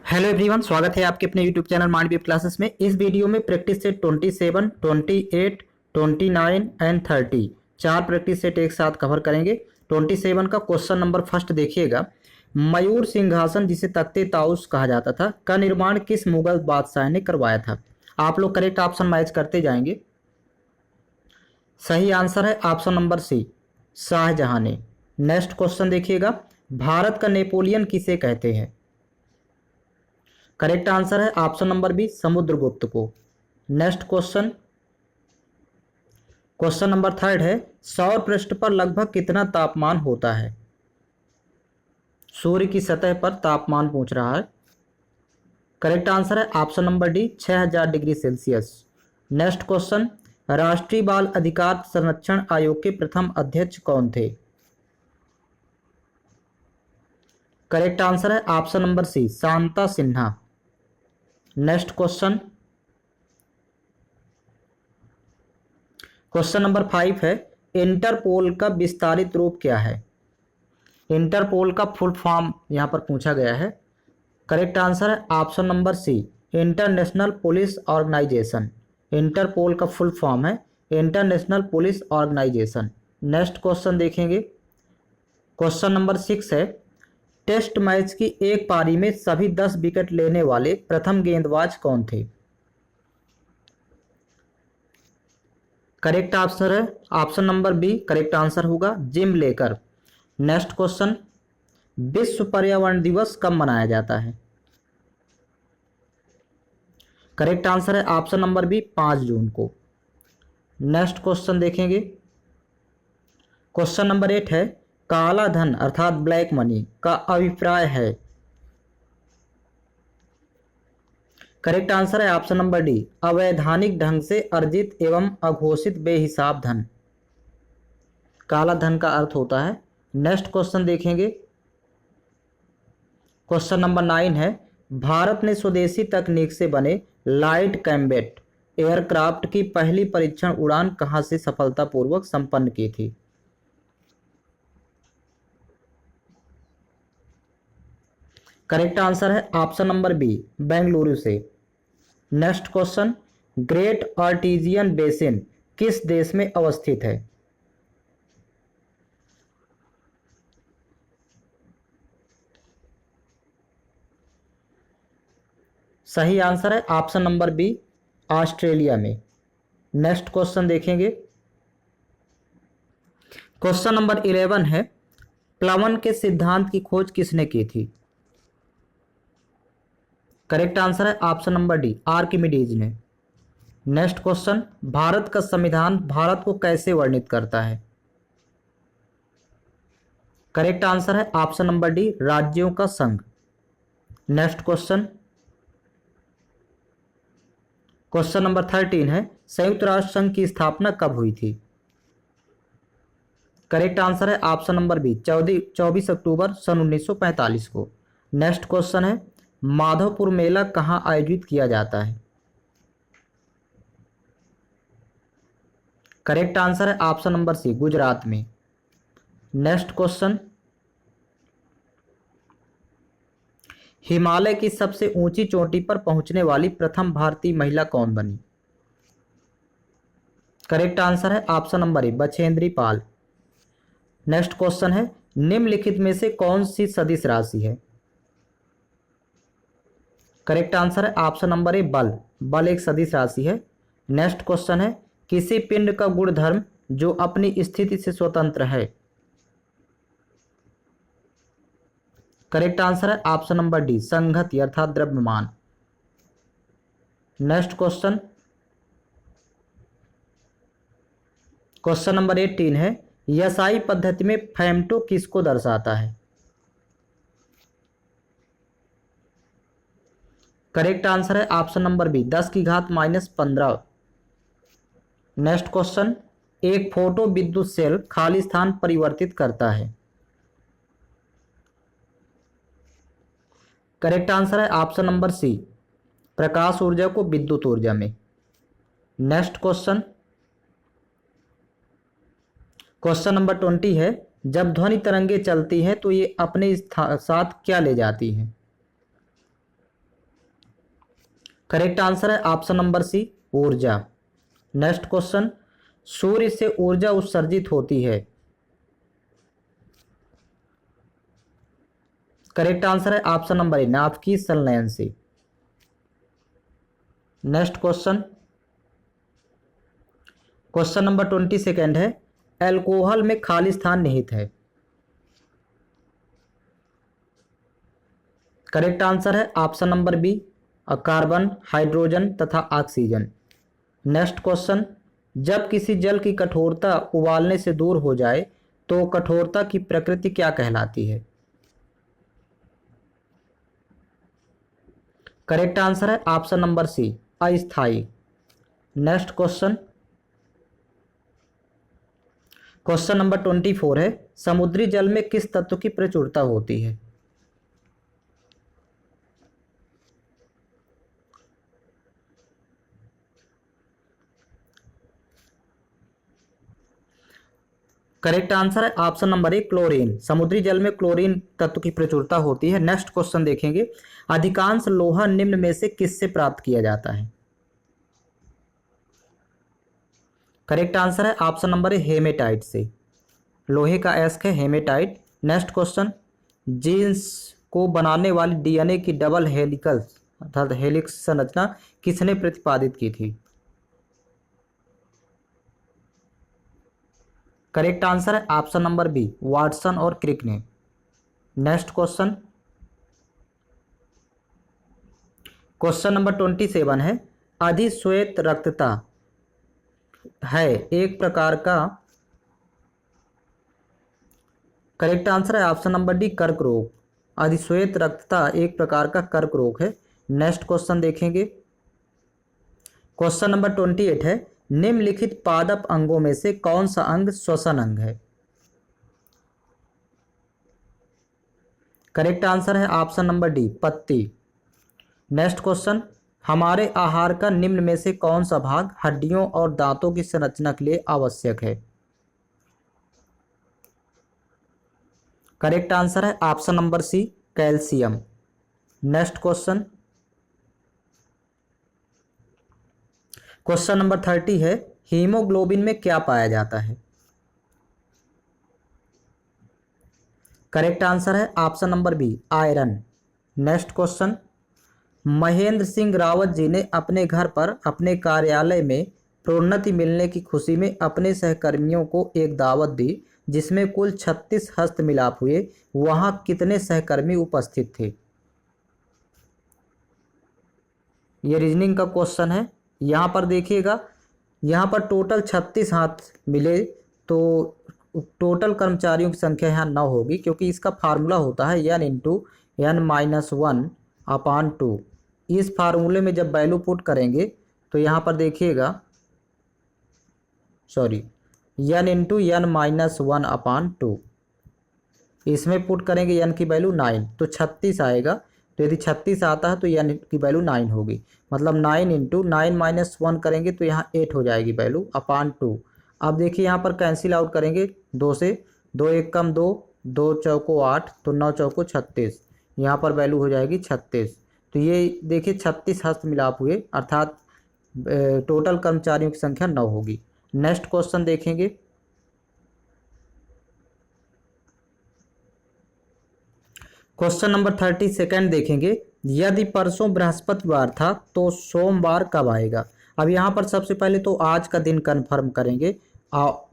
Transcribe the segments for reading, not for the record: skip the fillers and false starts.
Hello everyone, स्वागत है आपके अपने यूट्यूब चैनल मांडवी क्लासेस में। इस वीडियो में प्रैक्टिस सेट 27, 28, 29 एंड 30 चार प्रैक्टिस सेट एक साथ कवर करेंगे। 27 का क्वेश्चन नंबर फर्स्ट देखिएगा। मयूर सिंहासन जिसे तख्ते ताउस कहा जाता था का निर्माण किस मुगल बादशाह ने करवाया था? आप लोग करेक्ट ऑप्शन मैच करते जाएंगे। सही आंसर है ऑप्शन नंबर सी, शाहजहां ने। नेक्स्ट क्वेश्चन देखिएगा। भारत का नेपोलियन किसे कहते हैं? करेक्ट आंसर है ऑप्शन नंबर बी, समुद्रगुप्त को। Next question, question number third है। सौर पृष्ठ पर लगभग कितना तापमान होता है? सूर्य की सतह पर तापमान पूछ रहा है। करेक्ट आंसर है option number D, 6000 degree Celsius. Next question, राष्ट्रीय बाल अधिकार संरक्षण आयोग के प्रथम अध्यक्ष कौन थे? करेक्ट आंसर है option number C, Shanta Sinha. Next question, question number 5 है। इंटरपोल का विस्तारित रूप क्या है? इंटरपोल का फुल फॉर्म यहां पर पूछा गया है। करेक्ट आंसर है option number C, international police organization. Interpol का फुल फॉर्म है international police organization. Next question देखेंगे। क्वेश्चन नंबर 6 है। टेस्ट मैच की एक पारी में सभी 10 विकेट लेने वाले प्रथम गेंदबाज कौन थे? करेक्ट आंसर है option number B, correct answer होगा जिम लेकर। नेक्स्ट क्वेश्चन, विश्व पर्यावरण दिवस कब मनाया जाता है? करेक्ट आंसर है ऑप्शन नंबर बी, 5 जून को। नेक्स्ट क्वेश्चन देखेंगे। क्वेश्चन नंबर 8 है। काला धन अर्थात ब्लैक मनी का अभिप्राय है? करेक्ट आंसर है ऑप्शन नंबर डी, अवैधानिक ढंग से अर्जित एवं अघोषित बेहिसाब धन। काला धन का अर्थ होता है। नेक्स्ट क्वेश्चन देखेंगे। क्वेश्चन नंबर 9 है। भारत ने स्वदेशी तकनीक से बने लाइट कॉम्बैट एयरक्राफ्ट की पहली परीक्षण उड़ान कहां से सफलतापूर्वक संपन्न की थी? करेक्ट आंसर है ऑप्शन नंबर बी, बेंगलुरु से। नेक्स्ट क्वेश्चन, ग्रेट आर्टेजियन बेसिन किस देश में अवस्थित है? सही आंसर है ऑप्शन नंबर बी, ऑस्ट्रेलिया में। नेक्स्ट क्वेश्चन देखेंगे। क्वेश्चन नंबर 11 है। प्लवन के सिद्धांत की खोज किसने की थी? करेक्ट आंसर है ऑप्शन नंबर डी, आर्किमिडीज ने। नेक्स्ट क्वेश्चन, भारत का संविधान भारत को कैसे वर्णित करता है? करेक्ट आंसर है ऑप्शन नंबर डी, राज्यों का संघ। नेक्स्ट क्वेश्चन, क्वेश्चन नंबर 13 है। संयुक्त राष्ट्र संघ की स्थापना कब हुई थी? करेक्ट आंसर है ऑप्शन नंबर बी, 24 अक्टूबर सन 1945 को। नेक्स्ट क्वेश्चन है। माधवपुर मेला कहाँ आयोजित किया जाता है? करेक्ट आंसर है ऑप्शन नंबर सी, गुजरात में। नेक्स्ट क्वेश्चन, हिमालय की सबसे ऊंची चोटी पर पहुंचने वाली प्रथम भारतीय महिला कौन बनी? करेक्ट आंसर है ऑप्शन नंबर ए, बछेंद्री पाल। नेक्स्ट क्वेश्चन है। निम्नलिखित में से कौन सी सदिश राशि है? करेक्ट आंसर है ऑप्शन नंबर ए, बल। बल एक सदिश राशि है। नेक्स्ट क्वेश्चन है। किसी पिंड का गुणधर्म जो अपनी स्थिति से स्वतंत्र है? करेक्ट आंसर है ऑप्शन नंबर डी, संघति अर्थात द्रव्यमान। नेक्स्ट क्वेश्चन, क्वेश्चन नंबर 18 है। यसाई पद्धति में फेमटो किसको दर्शाता है? करेक्ट आंसर है ऑप्शन नंबर बी, 10 की घात -15। नेक्स्ट क्वेश्चन, एक फोटो विद्युत सेल खाली स्थान परिवर्तित करता है? करेक्ट आंसर है ऑप्शन नंबर सी, प्रकाश ऊर्जा को विद्युत ऊर्जा में। नेक्स्ट क्वेश्चन, क्वेश्चन नंबर 20 है। जब ध्वनि तरंगे चलती हैं तो ये अपने साथ क्या ले जाती हैं? करेक्ट आंसर है ऑप्शन नंबर सी, ऊर्जा। नेक्स्ट क्वेश्चन, सूर्य से ऊर्जा उत्सर्जित होती है। करेक्ट आंसर है ऑप्शन नंबर ए, नाभ की संलयन से। नेक्स्ट क्वेश्चन, क्वेश्चन नंबर 22 है, एल्कोहल में खाली स्थान निहित है। करेक्ट आंसर है option number B, carbon, hydrogen तथा ऑक्सीजन। नेक्स्ट क्वेश्चन, जब किसी जल की कठोरता उबालने से दूर हो जाए तो कठोरता की प्रकृति क्या कहलाती है। करेक्ट आंसर है ऑप्शन नंबर सी, अस्थायी। नेक्स्ट क्वेश्चन, क्वेश्चन नंबर 24 है, समुद्री जल में किस तत्व की प्रचुरता होती है। करेक्ट आंसर है ऑप्शन नंबर ए, क्लोरीन। समुद्री जल में क्लोरीन तत्व की प्रचुरता होती है। नेक्स्ट क्वेश्चन देखेंगे, अधिकांश लोहा निम्न में से किससे प्राप्त किया जाता है। करेक्ट आंसर है ऑप्शन नंबर ए, हेमेटाइट से। लोहे का एस्क है हेमेटाइट। नेक्स्ट क्वेश्चन, जीन्स को बनाने वाली डीएनए की डबल हेलिकल्स अर्थात हेलिक्स संरचना किसने प्रतिपादित की थी। करेक्ट आंसर है ऑप्शन नंबर बी, वाटसन और क्रिक ने। नेक्स्ट क्वेश्चन, क्वेश्चन नंबर 27 है, अधिश्वेत रक्तता है एक प्रकार का। करेक्ट आंसर है ऑप्शन नंबर डी, कर्क रोग। अधिश्वेत रक्तता एक प्रकार का कर्क रोग है। नेक्स्ट क्वेश्चन देखेंगे, क्वेश्चन नंबर 28 है, निम्नलिखित पादप अंगों में से कौन सा अंग श्वसन अंग है। करेक्ट आंसर है ऑप्शन नंबर डी, पत्ती। नेक्स्ट क्वेश्चन, हमारे आहार का निम्न में से कौन सा भाग हड्डियों और दांतों की संरचना के लिए आवश्यक है। करेक्ट आंसर है option number C, calcium. Next question, question number 30 है, हीमोग्लोबिन में क्या पाया जाता है। करेक्ट आंसर है option number B, iron. Next question, Mahendra Singh Rawat ji ने अपने घर पर अपने कार्यालय में प्रोन्नति मिलने की खुशी में अपने सहकर्मियों को एक दावत दी जिसमें कुल 36 हस्त मिलाप हुए। वहां कितने सहकर्मी उपस्थित थे। ये रीजनिंग का क्वेश्चन है। यहाँ पर देखिएगा, यहाँ पर टोटल 36 हाथ मिले तो टोटल कर्मचारियों की संख्या यहाँ 9 होगी, क्योंकि इसका फार्मूला होता है n इंटू n-1/2। इस फार्मूले में जब वैल्यू पुट करेंगे तो यहाँ पर देखिएगा, सॉरी, n इंटू n-1/2, इसमें पुट करेंगे n की वैल्यू 9 तो 36 आएगा। तो यदि 36 आता है तो n की वैल्यू 9 होगी, मतलब 9 इंटू 9-1 करेंगे तो यहाँ 8 हो जाएगी वैल्यू अपान 2। अब देखिए यहाँ पर कैंसिल आउट करेंगे 2 से, 2 1 कम 2, 2 चौको 8, तो 9 चौको 36, यहाँ पर वैल्यू हो जाएगी 36। तो ये देखिए 36 हस्त मिलाप हुए, अर्थात टोटल कर्मचारियों की संख्या 9 होगी। नेक्स्ट क्वेश्चन देखेंगे, क्वेश्चन नंबर 32 देखेंगे, यदि परसों बृहस्पतिवार था तो सोमवार कब आएगा। अब यहाँ पर सबसे पहले तो आज का दिन कंफर्म करेंगे।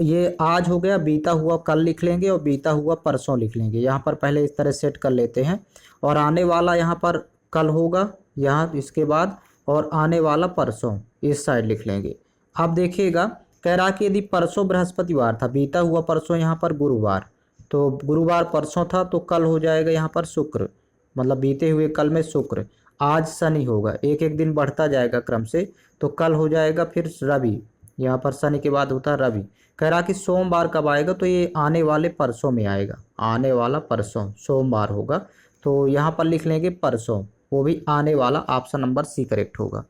ये आज हो गया, बीता हुआ कल लिख लेंगे और बीता हुआ परसों लिख लेंगे। यहाँ पर पहले इस तरह सेट कर लेते हैं, और आने वाला यहाँ पर कल होगा यहाँ इसके बाद, और आने वाला परसों इस साइड लिख लेंगे। अब देखिएगा, कह रहा कि यदि परसों बृहस्पतिवार था, बीता हुआ परसों यहाँ पर गुरुवार, तो गुरुवार परसों था तो कल हो जाएगा यहाँ पर शुक्र, मतलब बीते हुए कल में शुक्र। आज शनि होगा, एक एक दिन बढ़ता जाएगा क्रम से, तो कल हो जाएगा फिर रवि, यहाँ पर शनि के बाद होता है रवि। कह रहा कि सोमवार कब आएगा, तो ये आने वाले परसों में आएगा, आने वाला परसों सोमवार होगा, तो यहाँ पर लिख लेंगे परसों, वो भी आने वाला, ऑप्शन नंबर सी करेक्ट होगा।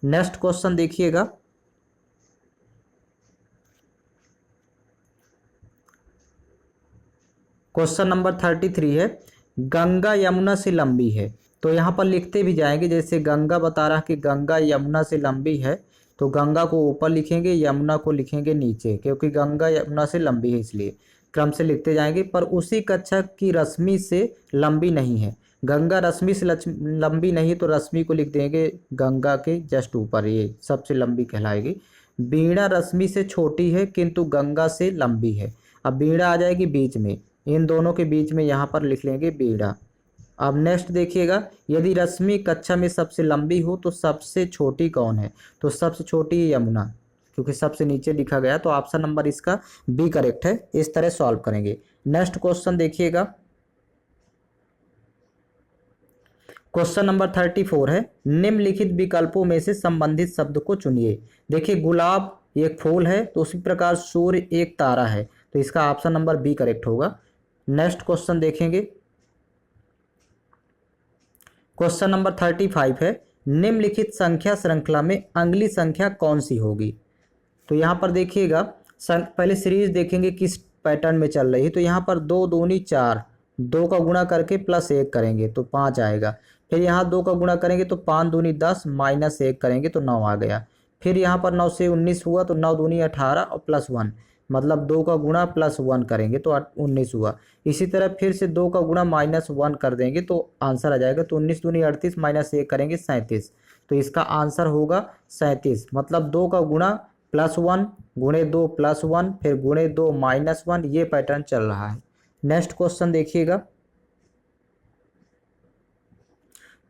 नेक्स्ट क्वेश्चन देखिएगा, क्वेश्चन नंबर 33 है, गंगा यमुना से लंबी है, तो यहाँ पर लिखते भी जाएंगे, जैसे गंगा बता रहा कि गंगा यमुना से लंबी है, तो गंगा को ऊपर लिखेंगे, यमुना को लिखेंगे नीचे, क्योंकि गंगा यमुना से लंबी है इसलिए क्रम से लिखते जाएंगे। पर उसी कक्षा की रश्मि से लंबी नहीं है। गंगा रश्मि से लंबी नहीं, तो रश्मि को लिख देंगे गंगा के जस्ट ऊपर, ये सबसे लंबी कहलाएगी। वीणा रश्मि से छोटी है किंतु गंगा से लंबी है। अब वीणा आ जाएगी बीच में, इन दोनों के बीच में यहाँ पर लिख लेंगे वीणा। अब नेक्स्ट देखिएगा, यदि रश्मि कक्षा में सबसे लंबी हो तो सबसे छोटी कौन है? तो सबसे छोटी यमुना, क्योंकि सबसे नीचे लिखा गया, तो ऑप्शन नंबर इसका बी करेक्ट है। इस तरह सॉल्व करेंगे। नेक्स्ट क्वेश्चन देखिएगा, क्वेश्चन नंबर 34 है, निम्नलिखित विकल्पों में से संबंधित शब्द को चुनिए। देखिए गुलाब एक फूल है, तो उसी प्रकार सूर्य एक तारा है, तो इसका ऑप्शन नंबर बी करेक्ट होगा। नेक्स्ट क्वेश्चन देखेंगे, क्वेश्चन नंबर 35 है, निम्नलिखित संख्या श्रृंखला में अगली संख्या कौन सी होगी? तो यहाँ पर देखिएगा, पहले सीरीज देखेंगे किस पैटर्न में चल रही है। तो यहाँ पर 2 दूनी 4, 2 का गुणा करके प्लस 1 करेंगे तो 5 आएगा। फिर यहाँ 2 का गुणा करेंगे तो 5 दूनी 10 माइनस 1 करेंगे तो 9 आ गया। फिर यहाँ पर 9 से 19 हुआ तो 9 दूनी 18 और प्लस 1, मतलब 2 का गुणा प्लस 1 करेंगे तो 19 हुआ। इसी तरह फिर से 2 का गुणा माइनस 1 कर देंगे तो आंसर आ जाएगा। तो 19 दूनी 38 माइनस 1 करेंगे 37, तो इसका आंसर होगा 37। मतलब 2 का गुणा प्लस 1 गुणे 2 प्लस 1 फिर गुणे 2 माइनस 1, ये पैटर्न चल रहा है। नेक्स्ट क्वेश्चन देखिएगा,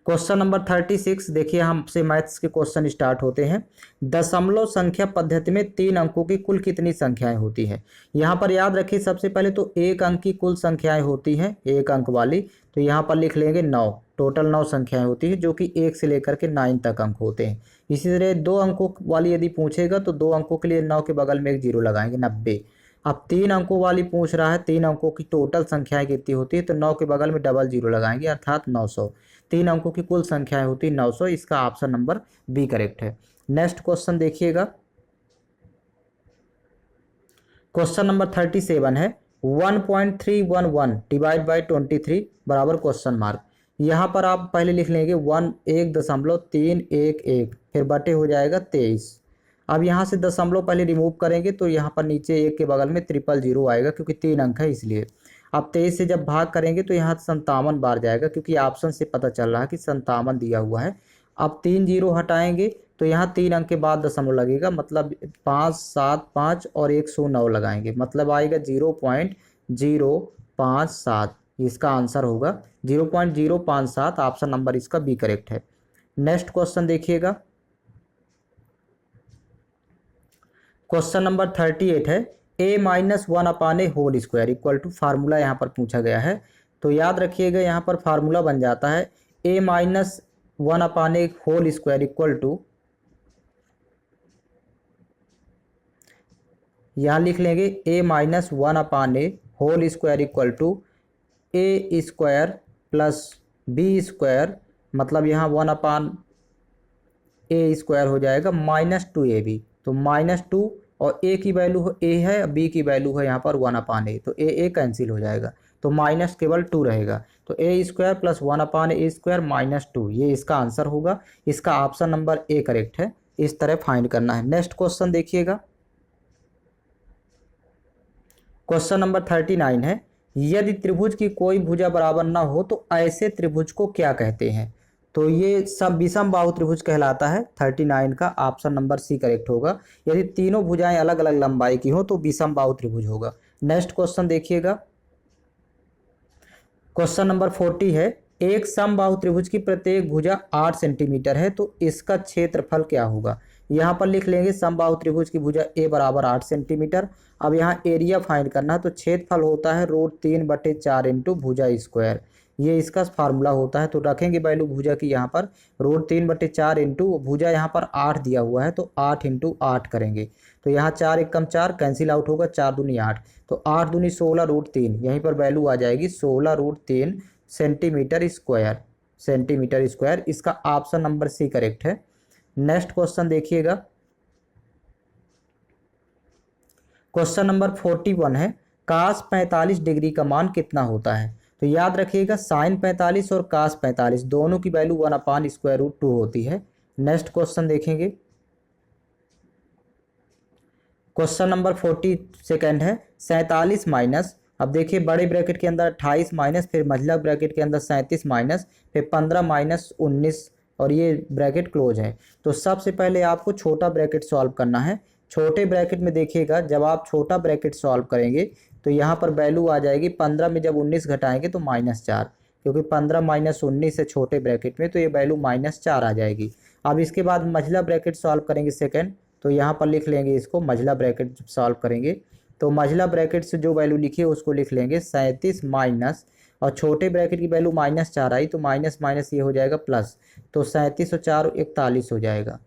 क्वेश्चन नंबर 36। देखिए हमसे मैथ्स के क्वेश्चन स्टार्ट होते हैं। दशमलव संख्या पद्धति में 3 अंकों की कुल कितनी संख्याएं होती है? यहाँ पर याद रखिए, सबसे पहले तो 1 अंक की कुल संख्याएं होती हैं, 1 अंक वाली, तो यहाँ पर लिख लेंगे 9। टोटल 9 संख्याएं होती है, जो कि 1 से लेकर के 9 तक अंक होते हैं। इसी तरह 2 अंकों वाली यदि पूछेगा तो 2 अंकों के लिए 9 के बगल में एक 0 लगाएंगे, 90। अब 3 अंकों वाली पूछ रहा है, 3 अंकों की टोटल संख्याएं कितनी होती है? तो 9 के बगल में डबल 0 लगाएंगे, अर्थात 900। 3 अंकों की कुल संख्याएं होती है 900, इसका ऑप्शन नंबर बी करेक्ट है। नेक्स्ट क्वेश्चन देखिएगा, क्वेश्चन नंबर 37 है, 1.311 डिवाइड बाई 23 बराबर क्वेश्चन मार्क। यहाँ पर आप पहले लिख लेंगे 1.311 फिर बटे हो जाएगा 23। अब यहाँ से दशमलव पहले रिमूव करेंगे तो यहाँ पर नीचे 1 के बगल में 000 आएगा, क्योंकि 3 अंक है इसलिए। अब 23 से जब भाग करेंगे तो यहाँ 57 बार जाएगा, क्योंकि ऑप्शन से पता चल रहा है कि 57 दिया हुआ है। अब 3 0 हटाएंगे तो यहाँ 3 अंक के बाद दशमलव लगेगा, मतलब 5 7 5 और 109 लगाएंगे, मतलब आएगा 0.057। इसका आंसर होगा 0.057, ऑप्शन नंबर इसका बी करेक्ट है। नेक्स्ट क्वेश्चन देखिएगा, क्वेश्चन नंबर 38 है, a-1/a इक्वल टू, फार्मूला यहाँ पर पूछा गया है। तो याद रखिएगा, यहाँ पर फार्मूला बन जाता है a-1/a इक्वल टू, यहाँ लिख लेंगे a-1/a equal to a square plus b square, मतलब यहाँ 1/a² हो जाएगा -2ab। तो -2 और a की वैल्यू a है, b की वैल्यू है यहाँ पर 1/a, तो a कैंसिल हो जाएगा, तो माइनस केवल 2 रहेगा। तो a² प्लस 1/a² -2, ये इसका आंसर होगा। इसका ऑप्शन नंबर ए करेक्ट है। इस तरह फाइंड करना है। नेक्स्ट क्वेश्चन देखिएगा, क्वेश्चन नंबर 39 है, यदि त्रिभुज की कोई भुजा बराबर न हो तो ऐसे त्रिभुज को क्या कहते हैं? तो ये सब विषम बाहु त्रिभुज कहलाता है। 39 का ऑप्शन नंबर सी करेक्ट होगा। यदि तीनों भुजाएं अलग अलग लंबाई की हो तो विषम बाहु त्रिभुज होगा। नेक्स्ट क्वेश्चन देखिएगा, क्वेश्चन नंबर 40 है, एक समबाहु त्रिभुज की प्रत्येक भुजा 8 सेंटीमीटर है, तो इसका क्षेत्रफल क्या होगा? यहाँ पर लिख लेंगे समबाहु त्रिभुज की भुजा a बराबर 8 सेंटीमीटर। अब यहाँ एरिया फाइंड करना है, तो क्षेत्रफल होता है √3/4 इंटू भुजा स्क्वायर, ये इसका फार्मूला होता है। तो रखेंगे वैल्यू भुजा की यहाँ पर √3/4 इंटू भुजा यहाँ पर 8 दिया हुआ है, तो 8 इंटू 8 करेंगे, तो यहाँ 4 एकम 4 कैंसिल आउट होगा, 4 दूनी 8, तो 8 दूनी 16 √3, यहीं पर वैल्यू आ जाएगी 16√3 सेंटीमीटर स्क्वायर। इसका ऑप्शन नंबर सी करेक्ट है। नेक्स्ट क्वेश्चन देखिएगा, क्वेश्चन नंबर 41 है, cos 45 डिग्री का मान कितना होता है? तो याद रखिएगा साइन 45 और कास 45 दोनों की वैल्यू 1/√2 होती है। नेक्स्ट क्वेश्चन देखेंगे, क्वेश्चन नंबर 42 है 47 माइनस, अब देखिए बड़े ब्रैकेट के अंदर 28 माइनस, फिर मझला ब्रैकेट के अंदर 37 माइनस, फिर 15 माइनस 19 और ये ब्रैकेट क्लोज है। तो सबसे पहले आपको छोटा ब्रैकेट सॉल्व करना है। छोटे ब्रैकेट में देखिएगा जब आप छोटा ब्रैकेट सॉल्व करेंगे तो यहाँ पर वैल्यू आ जाएगी 15 में जब 19 घटाएंगे तो -4, क्योंकि 15 माइनस 19 है छोटे ब्रैकेट में, तो ये वैल्यू -4 आ जाएगी। अब इसके बाद मझला ब्रैकेट सॉल्व करेंगे सेकेंड, तो यहाँ पर लिख लेंगे इसको मझला ब्रैकेट जब सॉल्व करेंगे तो मझला ब्रैकेट से जो वैल्यू लिखी है उसको लिख लेंगे 37 माइनस, और छोटे ब्रैकेट की वैल्यू -4 आई तो माइनस माइनस ये हो जाएगा प्लस, तो 37 और 4 41 हो जाएगा।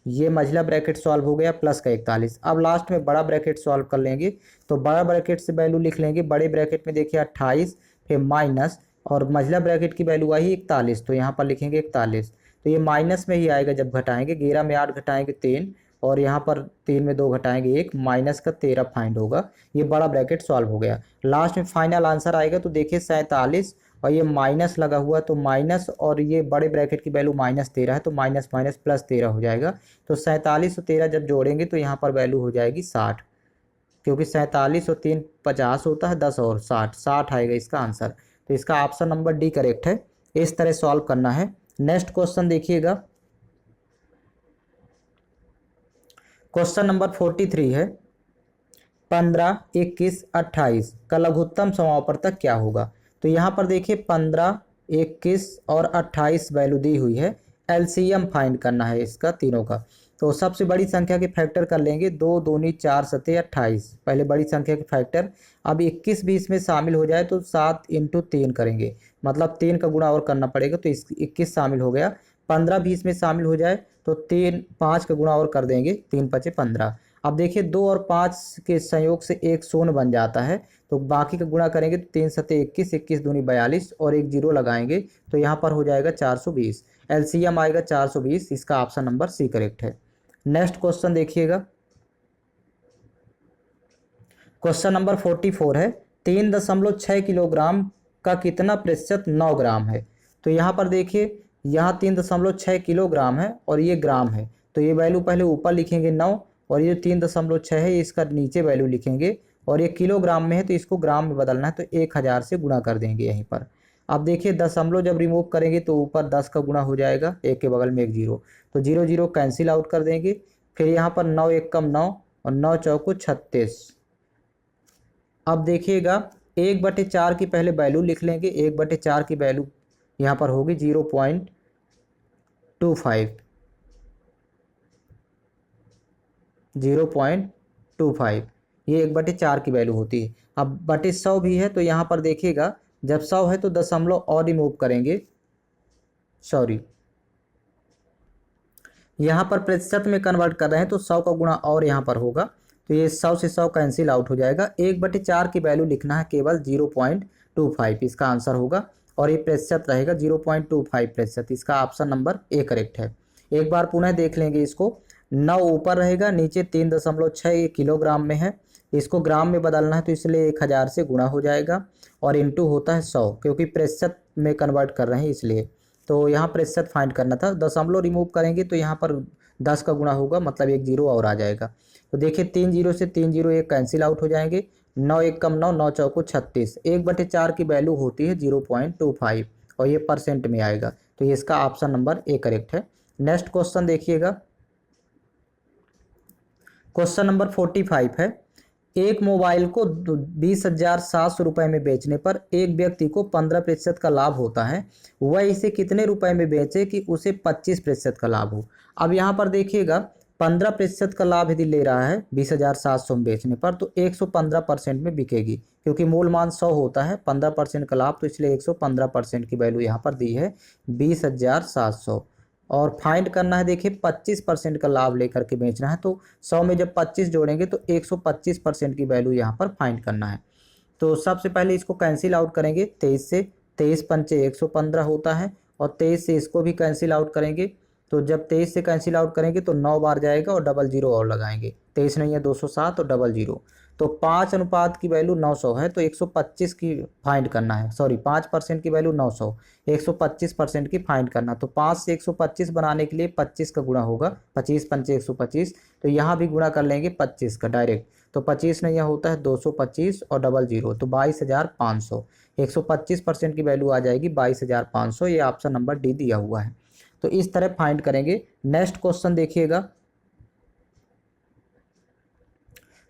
ये मझला ब्रैकेट सॉल्व हो गया प्लस का 41। अब लास्ट में बड़ा ब्रैकेट सॉल्व कर लेंगे, तो बड़ा ब्रैकेट से वैल्यू लिख लेंगे, बड़े ब्रैकेट में देखिए 28 फिर माइनस, और मझला ब्रैकेट की वैल्यू आई 41 तो यहाँ पर लिखेंगे 41। तो ये माइनस में ही आएगा जब घटाएंगे, 11 में 8 घटाएंगे 3, और यहाँ पर 3 में 2 घटाएंगे 1, माइनस का 13 फाइंड होगा। ये बड़ा ब्रैकेट सॉल्व हो गया। लास्ट में फाइनल आंसर आएगा तो देखिए 47 और ये माइनस लगा हुआ तो माइनस, और ये बड़े ब्रैकेट की वैल्यू -13 है तो माइनस माइनस प्लस 13 हो जाएगा। तो 47 और 13 जब जोड़ेंगे तो यहाँ पर वैल्यू हो जाएगी 60, क्योंकि 47 और 3 50 होता है, 10 और 60 आएगा इसका आंसर। तो इसका ऑप्शन नंबर डी करेक्ट है। इस तरह सॉल्व करना है। नेक्स्ट क्वेश्चन देखिएगा, क्वेश्चन नंबर 43 है 15, 21, 28 का लघुत्तम समापवर्तक क्या होगा। तो यहाँ पर देखिए 15, 21 और 28 वैल्यू दी हुई है, एलसीएम फाइंड करना है इसका तीनों का। तो सबसे बड़ी संख्या के फैक्टर कर लेंगे, 2 दूनी 4 सते 28, पहले बड़ी संख्या के फैक्टर। अब 21 भी इसमें शामिल हो जाए तो 7 × 3 करेंगे, मतलब 3 का गुणा और करना पड़ेगा तो 21 शामिल हो गया। 15 भी इसमें शामिल हो जाए तो 5 का गुणा और कर देंगे, 3 × 5 = 15। अब देखिए 2 और 5 के संयोग से एक शून्य बन जाता है, तो बाकी का गुणा करेंगे तो 3 सते 21, 21 दूनी 42 और एक जीरो लगाएंगे तो यहाँ पर हो जाएगा 420। एलसीएम आएगा 420, इसका ऑप्शन नंबर सी करेक्ट है। नेक्स्ट क्वेश्चन देखिएगा, क्वेश्चन नंबर 44 है 3.6 किलोग्राम का कितना प्रतिशत 9 ग्राम है। तो यहाँ पर देखिए यहाँ 3.6 किलोग्राम है और ये ग्राम है, तो ये वैल्यू पहले ऊपर लिखेंगे 9, और ये 3.6 है इसका नीचे वैल्यू लिखेंगे, और ये किलोग्राम में है तो इसको ग्राम में बदलना है तो 1000 से गुणा कर देंगे यहीं पर। अब देखिए दशमलव जब रिमूव करेंगे तो ऊपर 10 का गुणा हो जाएगा, एक के बगल में एक जीरो, तो 0 0 कैंसिल आउट कर देंगे। फिर यहाँ पर 9 1 कम 9 और 9 चौको 36। अब देखिएगा 1/4 की पहले वैल्यू लिख लेंगे, 1/4 की वैल्यू यहाँ पर होगी 0.25, 0.25 ये 1/4 की वैल्यू होती है। अब बटे 100 भी है तो यहाँ पर देखिएगा जब 100 है तो दशमलव और रिमूव करेंगे, सॉरी यहाँ पर प्रतिशत में कन्वर्ट कर रहे हैं तो 100 का गुणा और यहाँ पर होगा, तो ये 100 से 100 कैंसिल आउट हो जाएगा। 1/4 की वैल्यू लिखना है केवल 0.25, इसका आंसर होगा, और ये प्रतिशत रहेगा 0.25%, इसका ऑप्शन नंबर ए करेक्ट है। एक बार पुनः देख लेंगे इसको, 9 ऊपर रहेगा, नीचे 3.6 ये किलोग्राम में है, इसको ग्राम में बदलना है तो इसलिए 1000 से गुणा हो जाएगा, और इंटू होता है 100, क्योंकि प्रतिशत में कन्वर्ट कर रहे हैं इसलिए। तो यहाँ प्रतिशत फाइंड करना था, दशमलव रिमूव करेंगे तो यहाँ पर 10 का गुणा होगा, मतलब एक जीरो और आ जाएगा। तो देखिए 3 0 से 3 0 एक कैंसिल आउट हो जाएंगे, 9 1 कम 9, 9 चौको 36। 1/4 की वैल्यू होती है 0.25 और ये परसेंट में आएगा, तो ये इसका ऑप्शन नंबर ए करेक्ट है। नेक्स्ट क्वेश्चन देखिएगा, क्वेश्चन नंबर 45 है एक मोबाइल को 20,700 रुपये में बेचने पर एक व्यक्ति को 15% का लाभ होता है, वह इसे कितने रुपए में बेचे कि उसे 25% का लाभ हो। अब यहाँ पर देखिएगा 15% का लाभ यदि ले रहा है 20,700 में बेचने पर तो 115% में बिकेगी, क्योंकि मूल मान 100 होता है, 15% का लाभ तो इसलिए 115% की वैल्यू यहाँ पर दी है 20,700। और फाइंड करना है, देखिए 25% का लाभ लेकर के बेचना है, तो 100 में जब 25 जोड़ेंगे तो 125% की वैल्यू यहाँ पर फाइंड करना है। तो सबसे पहले इसको कैंसिल आउट करेंगे 23 से, 23 पंचे 115 होता है, और 23 से इसको भी कैंसिल आउट करेंगे, तो जब 23 से कैंसिल आउट करेंगे तो 9 बार जाएगा और डबल जीरो और लगाएंगे, 23 नहीं है 207 और डबल जीरो, तो 5 अनुपात की वैल्यू 900 है, तो 125 की फाइंड करना है, सॉरी 5% की वैल्यू 900, 125% की फाइंड करना। तो 5 से 125 बनाने के लिए 25 का गुणा होगा, 25 पंचे 125, तो यहाँ भी गुणा कर लेंगे 25 का डायरेक्ट। तो 25 नहीं, यह होता है 225 और डबल जीरो, तो 22,500। 125% की वैल्यू आ जाएगी 22,500। ये ऑप्शन नंबर डी दिया हुआ है। तो इस तरह फाइंड करेंगे। नेक्स्ट क्वेश्चन देखिएगा,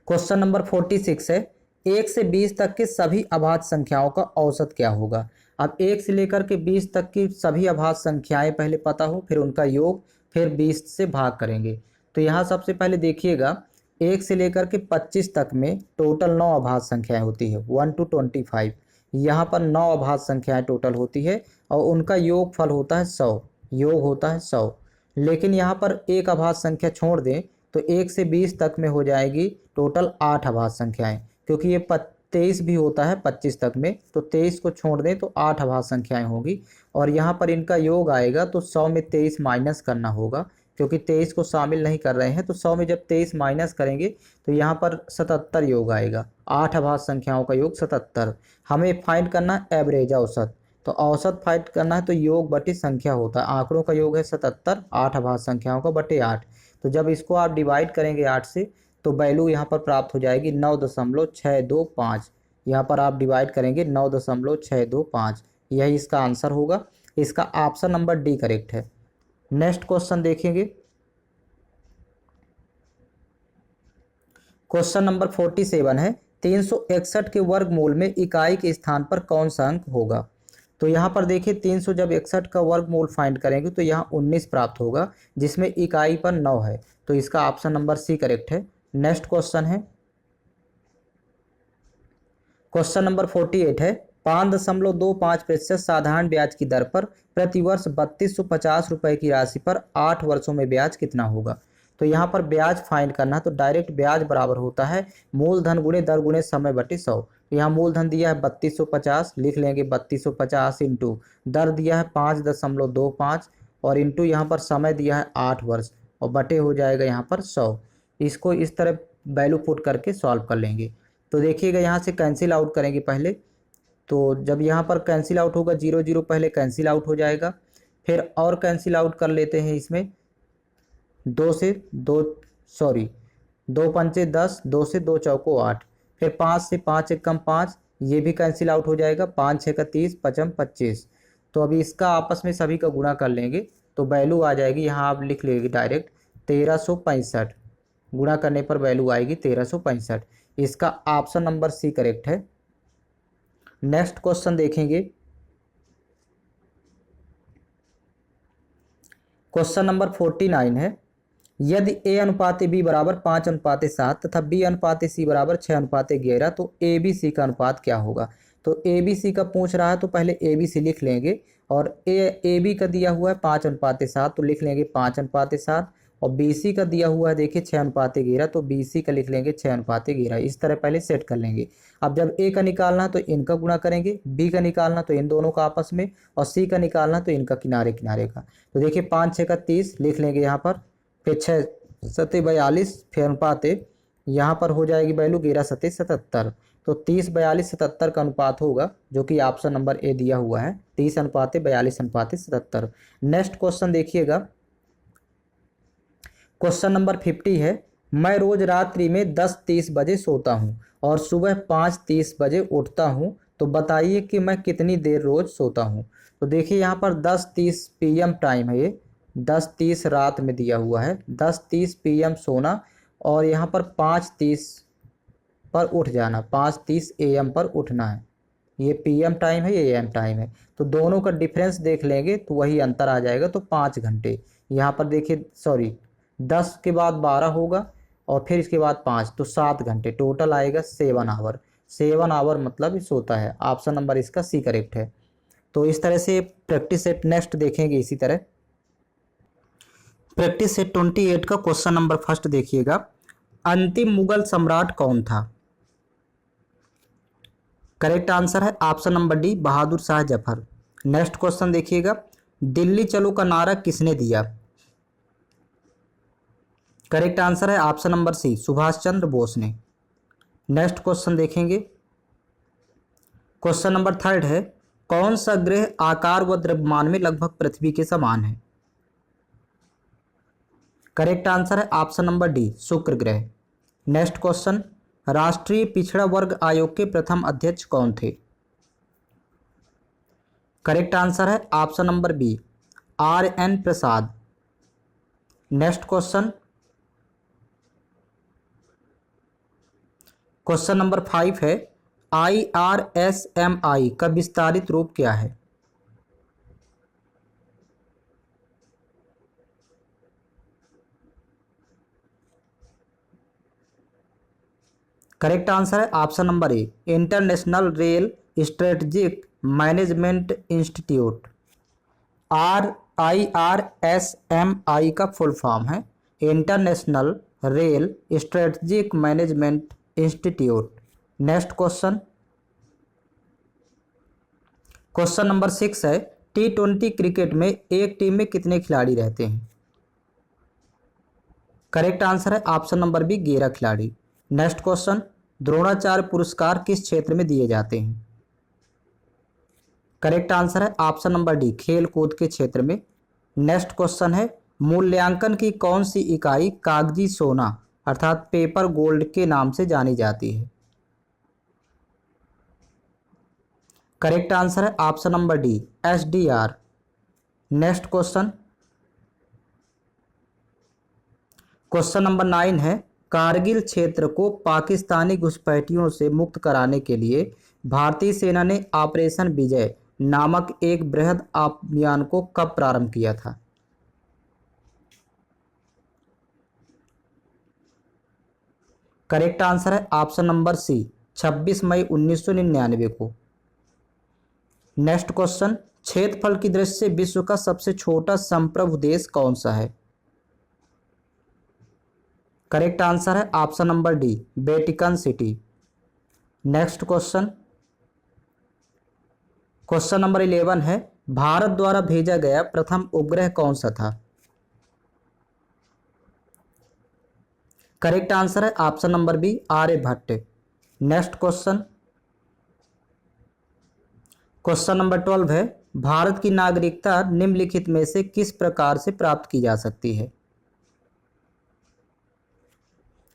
क्वेश्चन नंबर 46 है, 1 से 20 तक के सभी अभाज्य संख्याओं का औसत क्या होगा। अब 1 से लेकर के 20 तक की सभी अभाज्य संख्याएं पहले पता हो, फिर उनका योग, फिर 20 से भाग करेंगे। तो यहाँ सबसे पहले देखिएगा, 1 से लेकर के 25 तक में टोटल 9 अभाज्य संख्याएं होती है, 1 to 25। यहाँ पर 9 अभाज्य संख्याएं टोटल होती है और उनका योगफल होता है 100, योग होता है 100। लेकिन यहाँ पर एक अभाज्य संख्या छोड़ दें तो 1 से 20 तक में हो जाएगी टोटल 8 अभाज्य संख्याएं, क्योंकि ये 23 भी होता है 25 तक में, तो 23 को छोड़ दें तो 8 अभाज्य संख्याएं होगी। और यहाँ पर इनका योग आएगा तो 100 में 23 माइनस करना होगा, क्योंकि 23 को शामिल नहीं कर रहे हैं। तो 100 में जब 23 माइनस करेंगे तो यहाँ पर 77 योग आएगा। 8 अभाज्य संख्याओं का योग 77। हमें फाइंड करना है एवरेज, औसत। तो औसत फाइंड करना है तो योग बटे संख्या होता है, आंकड़ों का योग है 77, 8 अभाज्य संख्याओं का बटे 8। तो जब इसको आप डिवाइड करेंगे 8 से तो वैल्यू यहाँ पर प्राप्त हो जाएगी 9.625। यहाँ पर आप डिवाइड करेंगे 9.625, यही इसका आंसर होगा। इसका ऑप्शन नंबर डी करेक्ट है। नेक्स्ट क्वेश्चन देखेंगे, क्वेश्चन नंबर 47 है, 361 के वर्गमूल में इकाई के स्थान पर कौन सा अंक होगा। तो यहाँ पर देखिए 300 जब 61 का वर्गमूल फाइंड करेंगे तो यहाँ 19 प्राप्त होगा, जिसमें इकाई पर 9 है, तो इसका ऑप्शन नंबर सी करेक्ट है। नेक्स्ट क्वेश्चन है, क्वेश्चन नंबर 48 है, 5.25% साधारण ब्याज की दर पर प्रतिवर्ष 3250 रुपये की राशि पर 8 वर्षों में ब्याज कितना होगा। तो यहाँ पर ब्याज फाइंड करना है तो डायरेक्ट ब्याज बराबर होता है मूलधन गुणे दर गुणे समय बटे 100। तो यहाँ मूलधन दिया है 3250, लिख लेंगे 3250 इंटू दर दिया है 5.25 और इंटू यहाँ पर समय दिया है 8 वर्ष और बटे हो जाएगा यहाँ पर 100। इसको इस तरह वैल्यू पुट करके सॉल्व कर लेंगे। तो देखिएगा यहाँ से कैंसिल आउट करेंगे पहले, तो जब यहाँ पर कैंसिल आउट होगा 0 0 पहले कैंसिल आउट हो जाएगा, फिर और कैंसिल आउट कर लेते हैं इसमें 2 से 2 पंचे 10, 2 से 2 चौको 8, फिर 5 से 5 एकम 5, ये भी कैंसिल आउट हो जाएगा, 5 6 का 30, 5 25। तो अभी इसका आपस में सभी का गुणा कर लेंगे तो वैल्यू आ जाएगी, यहाँ आप लिख लेंगे डायरेक्ट 1365। गुणा करने पर वैल्यू आएगी 1365। इसका ऑप्शन नंबर सी करेक्ट है। नेक्स्ट क्वेश्चन देखेंगे, क्वेश्चन नंबर 49 है, यदि a अनुपात b बराबर 5:7 तथा b अनुपात c बराबर 6:11 तो a b c का अनुपात क्या होगा। तो a b c का पूछ रहा है तो पहले a b c लिख लेंगे और a b का दिया हुआ है 5:7 तो लिख लेंगे 5:7 और बी सी का दिया हुआ है देखिए 6:11 तो बी सी का लिख लेंगे 6:11। इस तरह पहले सेट कर लेंगे। अब जब ए का निकालना तो इनका गुणा करेंगे, बी का निकालना तो इन दोनों का आपस में और सी का निकालना तो इनका किनारे किनारे का। तो देखिए 5 6 का 30 लिख लेंगे यहाँ पर, फिर 6 7 42, फिर अनुपात यहाँ पर हो जाएगी वैल्यू 11 7 77। तो 30 42 77 का अनुपात होगा, जो कि ऑप्शन नंबर ए दिया हुआ है, 30:42:77। नेक्स्ट क्वेश्चन देखिएगा, क्वेश्चन नंबर 50 है, मैं रोज रात्रि में 10:30 बजे सोता हूँ और सुबह 5:30 बजे उठता हूँ, तो बताइए कि मैं कितनी देर रोज सोता हूँ। तो देखिए यहाँ पर 10:30 PM टाइम है, ये 10:30 रात में दिया हुआ है, 10:30 PM सोना और यहाँ पर 5:30 पर उठ जाना, 5:30 AM पर उठना है। ये PM टाइम है, ये AM टाइम है, तो दोनों का डिफरेंस देख लेंगे तो वही अंतर आ जाएगा। तो 5 घंटे यहाँ पर देखिए, सॉरी 10 के बाद 12 होगा और फिर इसके बाद 5, तो 7 घंटे टोटल आएगा 7 आवर। 7 आवर मतलब सोता है। ऑप्शन नंबर इसका सी करेक्ट है। तो इस तरह से प्रैक्टिस सेट नेक्स्ट देखेंगे। इसी तरह प्रैक्टिस सेट 28 का क्वेश्चन नंबर फर्स्ट देखिएगा, अंतिम मुगल सम्राट कौन था। करेक्ट आंसर है option number D, Bahadur Shah Zafar. Next question देखिएगा, दिल्ली चलो का नारा किसने दिया। करेक्ट आंसर है ऑप्शन नंबर सी, सुभाष चंद्र बोस ने। नेक्स्ट क्वेश्चन देखेंगे। क्वेश्चन नंबर 3 है, कौन सा ग्रह आकार व द्रव्यमान में लगभग पृथ्वी के समान है? करेक्ट आंसर है ऑप्शन नंबर डी, शुक्र ग्रह। नेक्स्ट क्वेश्चन, राष्ट्रीय पिछड़ा वर्ग आयोग के प्रथम अध्यक्ष कौन थे? करेक्ट आंसर है ऑप्शन नंबर बी, RN प्रसाद। नेक्स्ट क्वेश्चन, क्वेश्चन नंबर 5 है, IRSMI का विस्तारित रूप क्या है? करेक्ट आंसर है ऑप्शन नंबर ए, international rail strategic management institute. IRSMI का फुल फॉर्म है international rail strategic management institute. Next question, question number 6 है, T20 क्रिकेट में एक टीम में कितने खिलाड़ी रहते हैं? करेक्ट आंसर है ऑप्शन नंबर बी, 11 खिलाड़ी। नेक्स्ट क्वेश्चन, द्रोणाचार्य पुरस्कार किस क्षेत्र में दिए जाते हैं? करेक्ट आंसर है ऑप्शन नंबर डी, खेल कूद के क्षेत्र में। नेक्स्ट क्वेश्चन है, मूल्यांकन की कौन सी इकाई कागजी सोना अर्थात पेपर गोल्ड के नाम से जानी जाती है? करेक्ट आंसर है option number D, SDR। Next question, question number 9 है, कारगिल क्षेत्र को पाकिस्तानी घुसपैठियों से मुक्त कराने के लिए भारतीय सेना ने ऑपरेशन विजय नामक एक बृहद अभियान को कब प्रारंभ किया था? करेक्ट आंसर है ऑप्शन नंबर सी, 26 मई 1999 को। नेक्स्ट क्वेश्चन, क्षेत्रफल की दृष्टि से विश्व का सबसे छोटा संप्रभु देश कौन सा है? करेक्ट आंसर है option number D, Vatican city. Next question, question number 11 है, भारत द्वारा भेजा गया प्रथम उपग्रह कौन सा था? करेक्ट आंसर है option number B, Aryabhata. Next question, question number 12 है, भारत की नागरिकता निम्नलिखित में से किस प्रकार से प्राप्त की जा सकती है?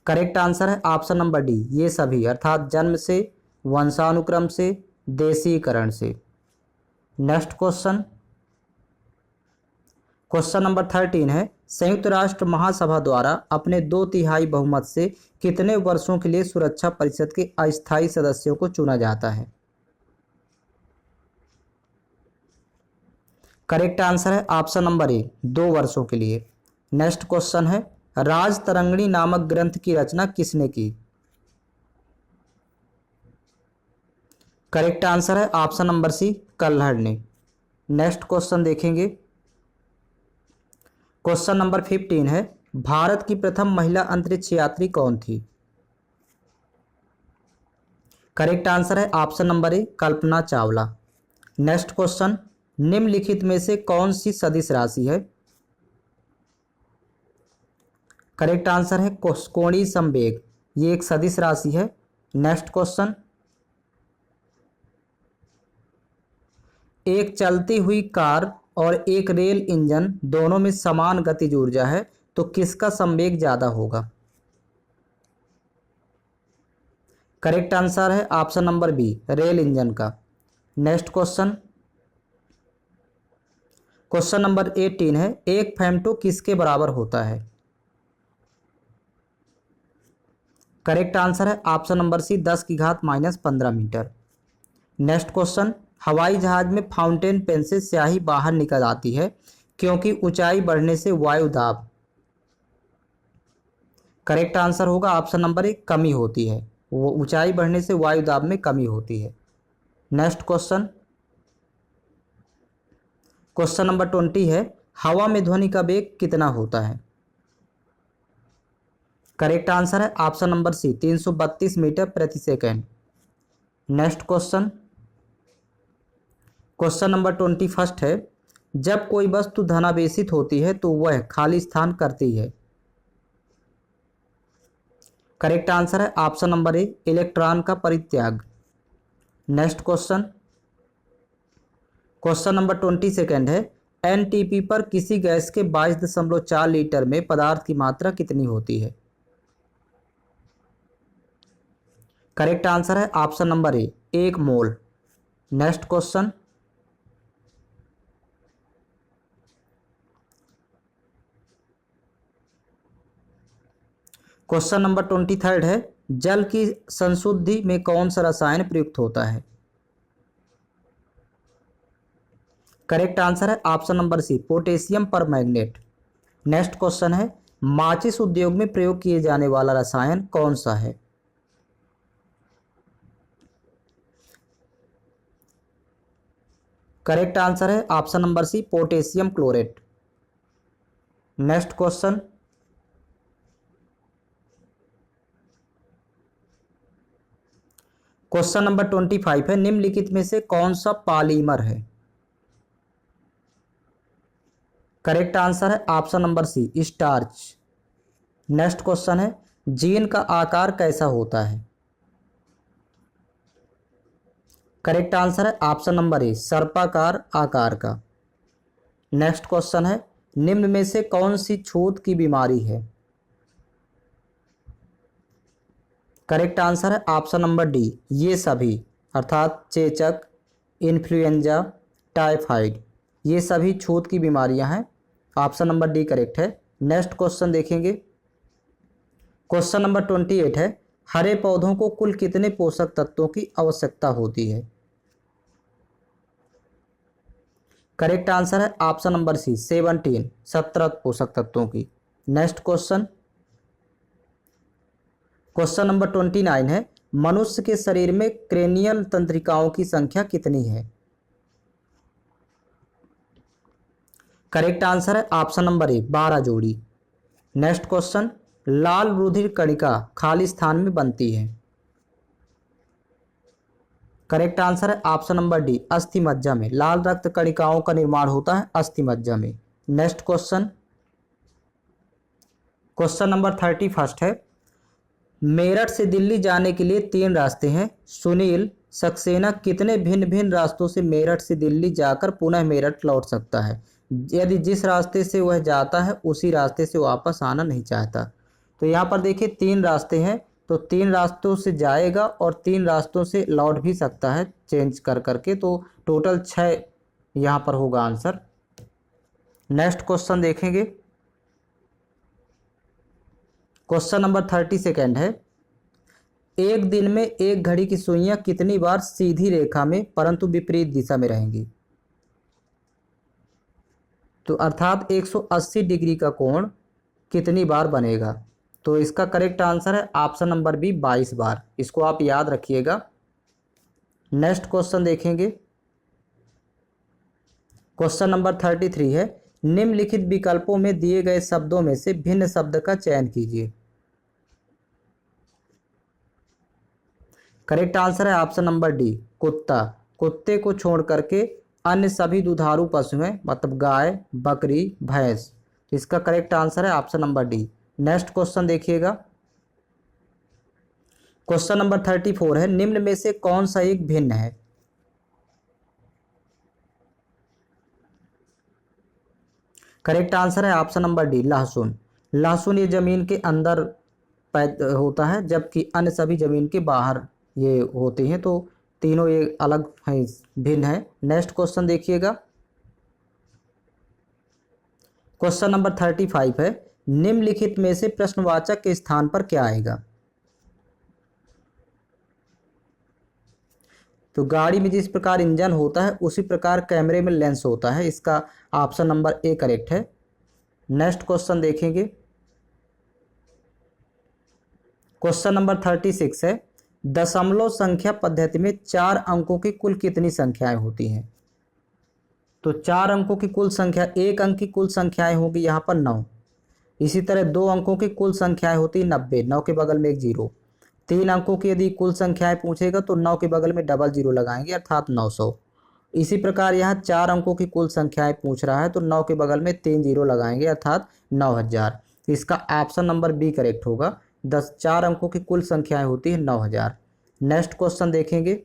करेक्ट आंसर है ऑप्शन नंबर डी, ये सभी, अर्थात जन्म से, वंशानुक्रम से, देशीकरण से। नेक्स्ट क्वेश्चन, क्वेश्चन नंबर 13 है, संयुक्त राष्ट्र महासभा द्वारा अपने 2/3 बहुमत से कितने वर्षों के लिए सुरक्षा परिषद के अस्थायी सदस्यों को चुना जाता है? करेक्ट आंसर है ऑप्शन नंबर ए, 2 वर्षों के लिए। नेक्स्ट क्वेश्चन है, राजतरंगिणी नामक ग्रंथ की रचना किसने की? करेक्ट आंसर है ऑप्शन नंबर सी, कल्हड़ ने। नेक्स्ट क्वेश्चन देखेंगे। क्वेश्चन नंबर 15 है, भारत की प्रथम महिला अंतरिक्ष यात्री कौन थी? करेक्ट आंसर है ऑप्शन नंबर ए, कल्पना चावला। नेक्स्ट क्वेश्चन, निम्नलिखित में से कौन सी सदिश राशि है? करेक्ट आंसर है कोणीय संवेग, ये एक सदिश राशि है। नेक्स्ट क्वेश्चन, एक चलती हुई कार और एक रेल इंजन दोनों में समान गतिज ऊर्जा है, तो किसका संवेग ज्यादा होगा? करेक्ट आंसर है option number B, rail engine का। नेक्स्ट क्वेश्चन, क्वेश्चन नंबर 18 है, एक फेमटो किसके बराबर होता है? करेक्ट आंसर है option number C, 10⁻⁻15 metre. Next question, हवाई जहाज में फाउंटेन पेन से स्याही बाहर निकल आती है क्योंकि ऊंचाई बढ़ने से वायु दाब। करेक्ट आंसर होगा ऑप्शन नंबर ए, कमी होती है, वो ऊंचाई बढ़ने से वायु दाब में कमी होती है। नेक्स्ट क्वेश्चन, क्वेश्चन नंबर 20 है, हवा में ध्वनि का वेग कितना होता है? करेक्ट आंसर है ऑप्शन नंबर सी, 332 मीटर प्रति second. Next question, question number 21 है, जब कोई वस्तु धनावेशित होती है तो वह खाली स्थान करती है। करेक्ट आंसर है ऑप्शन नंबर ए, इलेक्ट्रॉन का परित्याग। नेक्स्ट क्वेश्चन, क्वेश्चन नंबर 22 है, एनटीपी पर किसी गैस के 22.4 लीटर में पदार्थ की मात्रा कितनी होती है? करेक्ट आंसर है ऑप्शन नंबर ए, 1 मोल। नेक्स्ट क्वेश्चन, क्वेश्चन नंबर 23 है, जल की संशुद्धि में कौन सा रसायन प्रयुक्त होता है? करेक्ट आंसर है option number C, potassium permanganate. Next question है, माचिस उद्योग में प्रयोग किए जाने वाला रसायन कौन सा है? करेक्ट आंसर है option number C, potassium chlorate. Next question, question number 25 है, निम्नलिखित में से कौन सा पॉलीमर है? करेक्ट आंसर है option number C, starch. Next question है, जीन का आकार कैसा होता है? करेक्ट आंसर है ऑप्शन नंबर ए, सर्पाकार आकार का। नेक्स्ट क्वेश्चन है, निम्न में से कौन सी छूत की बीमारी है? करेक्ट आंसर है ऑप्शन नंबर डी, ये सभी, अर्थात चेचक, इन्फ्लुएंजा, टाइफाइड, ये सभी छूत की बीमारियां हैं। ऑप्शन नंबर डी करेक्ट है। नेक्स्ट क्वेश्चन देखेंगे, क्वेश्चन नंबर 28 है, हरे पौधों को कुल कितने पोषक तत्वों की आवश्यकता होती है? करेक्ट आंसर है ऑप्शन नंबर सी, 17 पोषक तत्वों की। नेक्स्ट क्वेश्चन, क्वेश्चन नंबर 29 है, मनुष्य के शरीर में क्रेनियल तंत्रिकाओं की संख्या कितनी है? करेक्ट आंसर है ऑप्शन नंबर ए, 12 जोड़ी। नेक्स्ट क्वेश्चन, लाल रुधिर कणिका खाली स्थान में बनती है? करेक्ट आंसर है ऑप्शन नंबर डी, अस्थि मज्जा में। लाल रक्त कणिकाओं का निर्माण होता है अस्थि मज्जा में। नेक्स्ट क्वेश्चन, क्वेश्चन नंबर 31 है, मेरठ से दिल्ली जाने के लिए 3 रास्ते हैं। सुनील सक्सेना कितने भिन्न भिन्न रास्तों से मेरठ से दिल्ली जाकर पुनः मेरठ लौट सकता है? यदि जिस रास्ते से वह जाता है उसी रास्ते से वापस आना नहीं चाहता। तो यहाँ पर देखिए 3 रास्ते हैं, तो 3 रास्तों से जाएगा और 3 रास्तों से लौट भी सकता है चेंज कर करके, तो टोटल 6 यहाँ पर होगा आंसर। नेक्स्ट क्वेश्चन देखेंगे, क्वेश्चन नंबर 32 है, एक दिन में एक घड़ी की सुइयां कितनी बार सीधी रेखा में परंतु विपरीत दिशा में रहेंगी? तो अर्थात 180 डिग्री का कोण कितनी बार बनेगा? तो इसका करेक्ट आंसर है ऑप्शन नंबर बी, 22 बार। इसको आप याद रखिएगा। नेक्स्ट क्वेश्चन देखेंगे, क्वेश्चन नंबर 33 है, निम्नलिखित विकल्पों में दिए गए शब्दों में से भिन्न शब्द का चयन कीजिए। करेक्ट आंसर है ऑप्शन नंबर डी, कुत्ता। कुत्ते को छोड़ करके अन्य सभी दुधारू पशु हैं, मतलब गाय, बकरी, भैंस। तो इसका करेक्ट आंसर है option number D. Next question देखिएगा, क्वेश्चन नंबर 34 है, निम्न में से कौन सा एक भिन्न है? करेक्ट आंसर है ऑप्शन नंबर डी, लहसुन। लहसुन ये जमीन के अंदर पैदा होता है, जबकि अन्य सभी जमीन के बाहर ये होते हैं। तो तीनों ये अलग है, भिन्न है। नेक्स्ट क्वेश्चन देखिएगा, क्वेश्चन नंबर 35 है, निम्नलिखित में से प्रश्नवाचक के स्थान पर क्या आएगा? तो गाड़ी में जिस प्रकार इंजन होता है उसी प्रकार कैमरे में लेंस होता है। इसका ऑप्शन नंबर ए करेक्ट है। नेक्स्ट क्वेश्चन देखेंगे, क्वेश्चन नंबर 36 है, दशमलव संख्या पद्धति में 4 अंकों की कुल कितनी संख्याएं होती हैं? तो 4 अंकों की कुल संख्या, 1 अंक की कुल संख्याएं होगी यहाँ पर 9। इसी तरह 2 अंकों की कुल संख्याएं होती 90, 9 के बगल में एक 0। 3 अंकों की यदि कुल संख्याएं पूछेगा तो 9 के बगल में डबल 0 लगाएंगे, अर्थात 900। इसी प्रकार यहाँ 4 अंकों की कुल संख्याएं पूछ रहा है तो 9 के बगल में 3 0 लगाएंगे, अर्थात 9000। इसका ऑप्शन नंबर बी करेक्ट होगा। 4 अंकों की कुल संख्याएं होती है 9000। नेक्स्ट क्वेश्चन देखेंगे,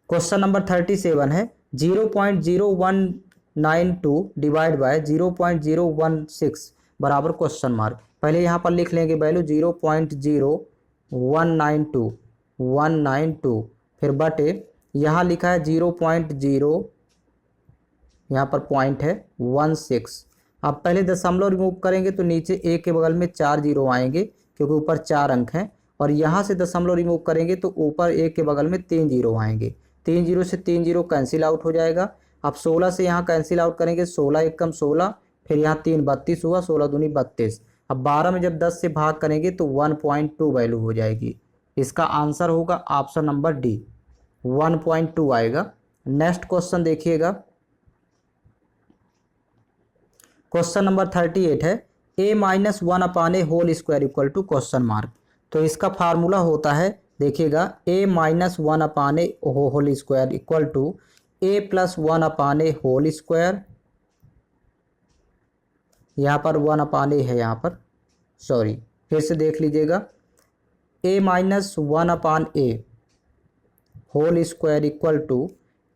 क्वेश्चन नंबर 37 है 0.0192 डिवाइड बाय 0.016 बराबर क्वेश्चन मार्क। पहले यहाँ पर लिख लेंगे वैल्यू 0.0192 फिर बटे यहाँ लिखा है 0.0, यहाँ पर पॉइंट है 16। अब पहले दशमलव रिमूव करेंगे तो नीचे ए के बगल में 4 जीरो आएंगे क्योंकि ऊपर 4 अंक हैं, और यहाँ से दशमलव रिमूव करेंगे तो ऊपर ए के बगल में 3 जीरो आएंगे। 3 जीरो से 3 जीरो कैंसिल आउट हो जाएगा। अब 16 से यहाँ कैंसिल आउट करेंगे, 16 एकम 16, फिर यहाँ 3 32 हुआ, 16 दूनी 32। अब 12 में जब 10 से भाग करेंगे तो 1.2 वैल्यू हो जाएगी। इसका आंसर होगा ऑप्शन नंबर डी, 1.2 आएगा। नेक्स्ट क्वेश्चन देखिएगा, क्वेश्चन नंबर 38 है a-1 whole square equal to question mark. तो इसका फार्मूला होता है, देखिएगा a-1 whole square equal to a+1 whole square, यहाँ पर 1 है, यहाँ पर सॉरी फिर से देख लीजिएगा, a-1 whole square equal to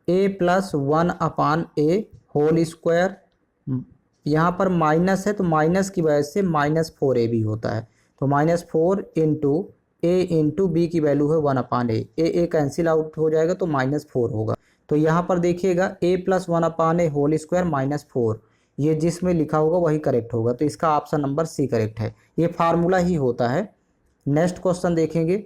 a+1 whole square. यहाँ पर माइनस है तो माइनस की वजह से -4a भी होता है, तो -4 इंटू a इंटू बी की वैल्यू है 1/a, a कैंसिल आउट हो जाएगा तो -4 होगा। तो यहाँ पर देखिएगा a+1 होल स्क्वायर -4, ये जिसमें लिखा होगा वही करेक्ट होगा, तो इसका ऑप्शन नंबर सी करेक्ट है। ये फार्मूला ही होता है। नेक्स्ट क्वेश्चन देखेंगे,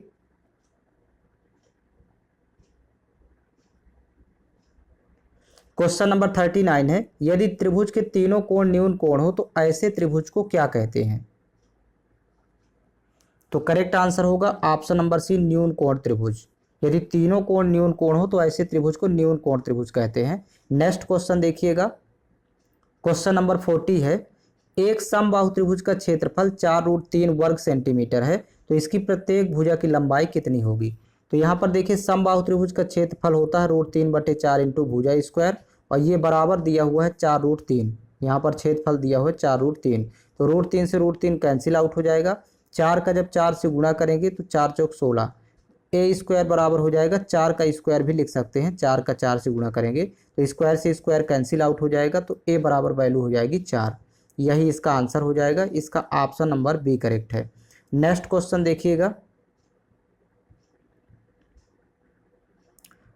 क्वेश्चन नंबर 39 है यदि त्रिभुज के तीनों कोण न्यून कोण हो तो ऐसे त्रिभुज को क्या कहते हैं। तो करेक्ट आंसर होगा ऑप्शन नंबर सी, न्यून कोण त्रिभुज। यदि तीनों कोण न्यून कोण हो तो ऐसे त्रिभुज को न्यून कोण त्रिभुज कहते हैं। नेक्स्ट क्वेश्चन देखिएगा, क्वेश्चन नंबर 40 है एक समबाहु त्रिभुज का क्षेत्रफल 4√3 वर्ग सेंटीमीटर है, तो इसकी प्रत्येक भुजा की लंबाई कितनी होगी। तो यहाँ पर देखिए समबाहु त्रिभुज का क्षेत्रफल होता है √3/4 इंटू भुजा स्क्वायर, और ये बराबर दिया हुआ है 4√3, यहाँ पर क्षेत्रफल दिया हुआ है 4√3, तो √3 से √3 कैंसिल आउट हो जाएगा। 4 का जब 4 से गुणा करेंगे तो 4 चौक 16, ए स्क्वायर बराबर हो जाएगा 4 का स्क्वायर भी लिख सकते हैं, 4 का 4 से गुणा करेंगे तो स्क्वायर से स्क्वायर कैंसिल आउट हो जाएगा, तो ए बराबर वैल्यू हो जाएगी 4। यही इसका आंसर हो जाएगा। इसका ऑप्शन नंबर बी करेक्ट है। नेक्स्ट क्वेश्चन देखिएगा,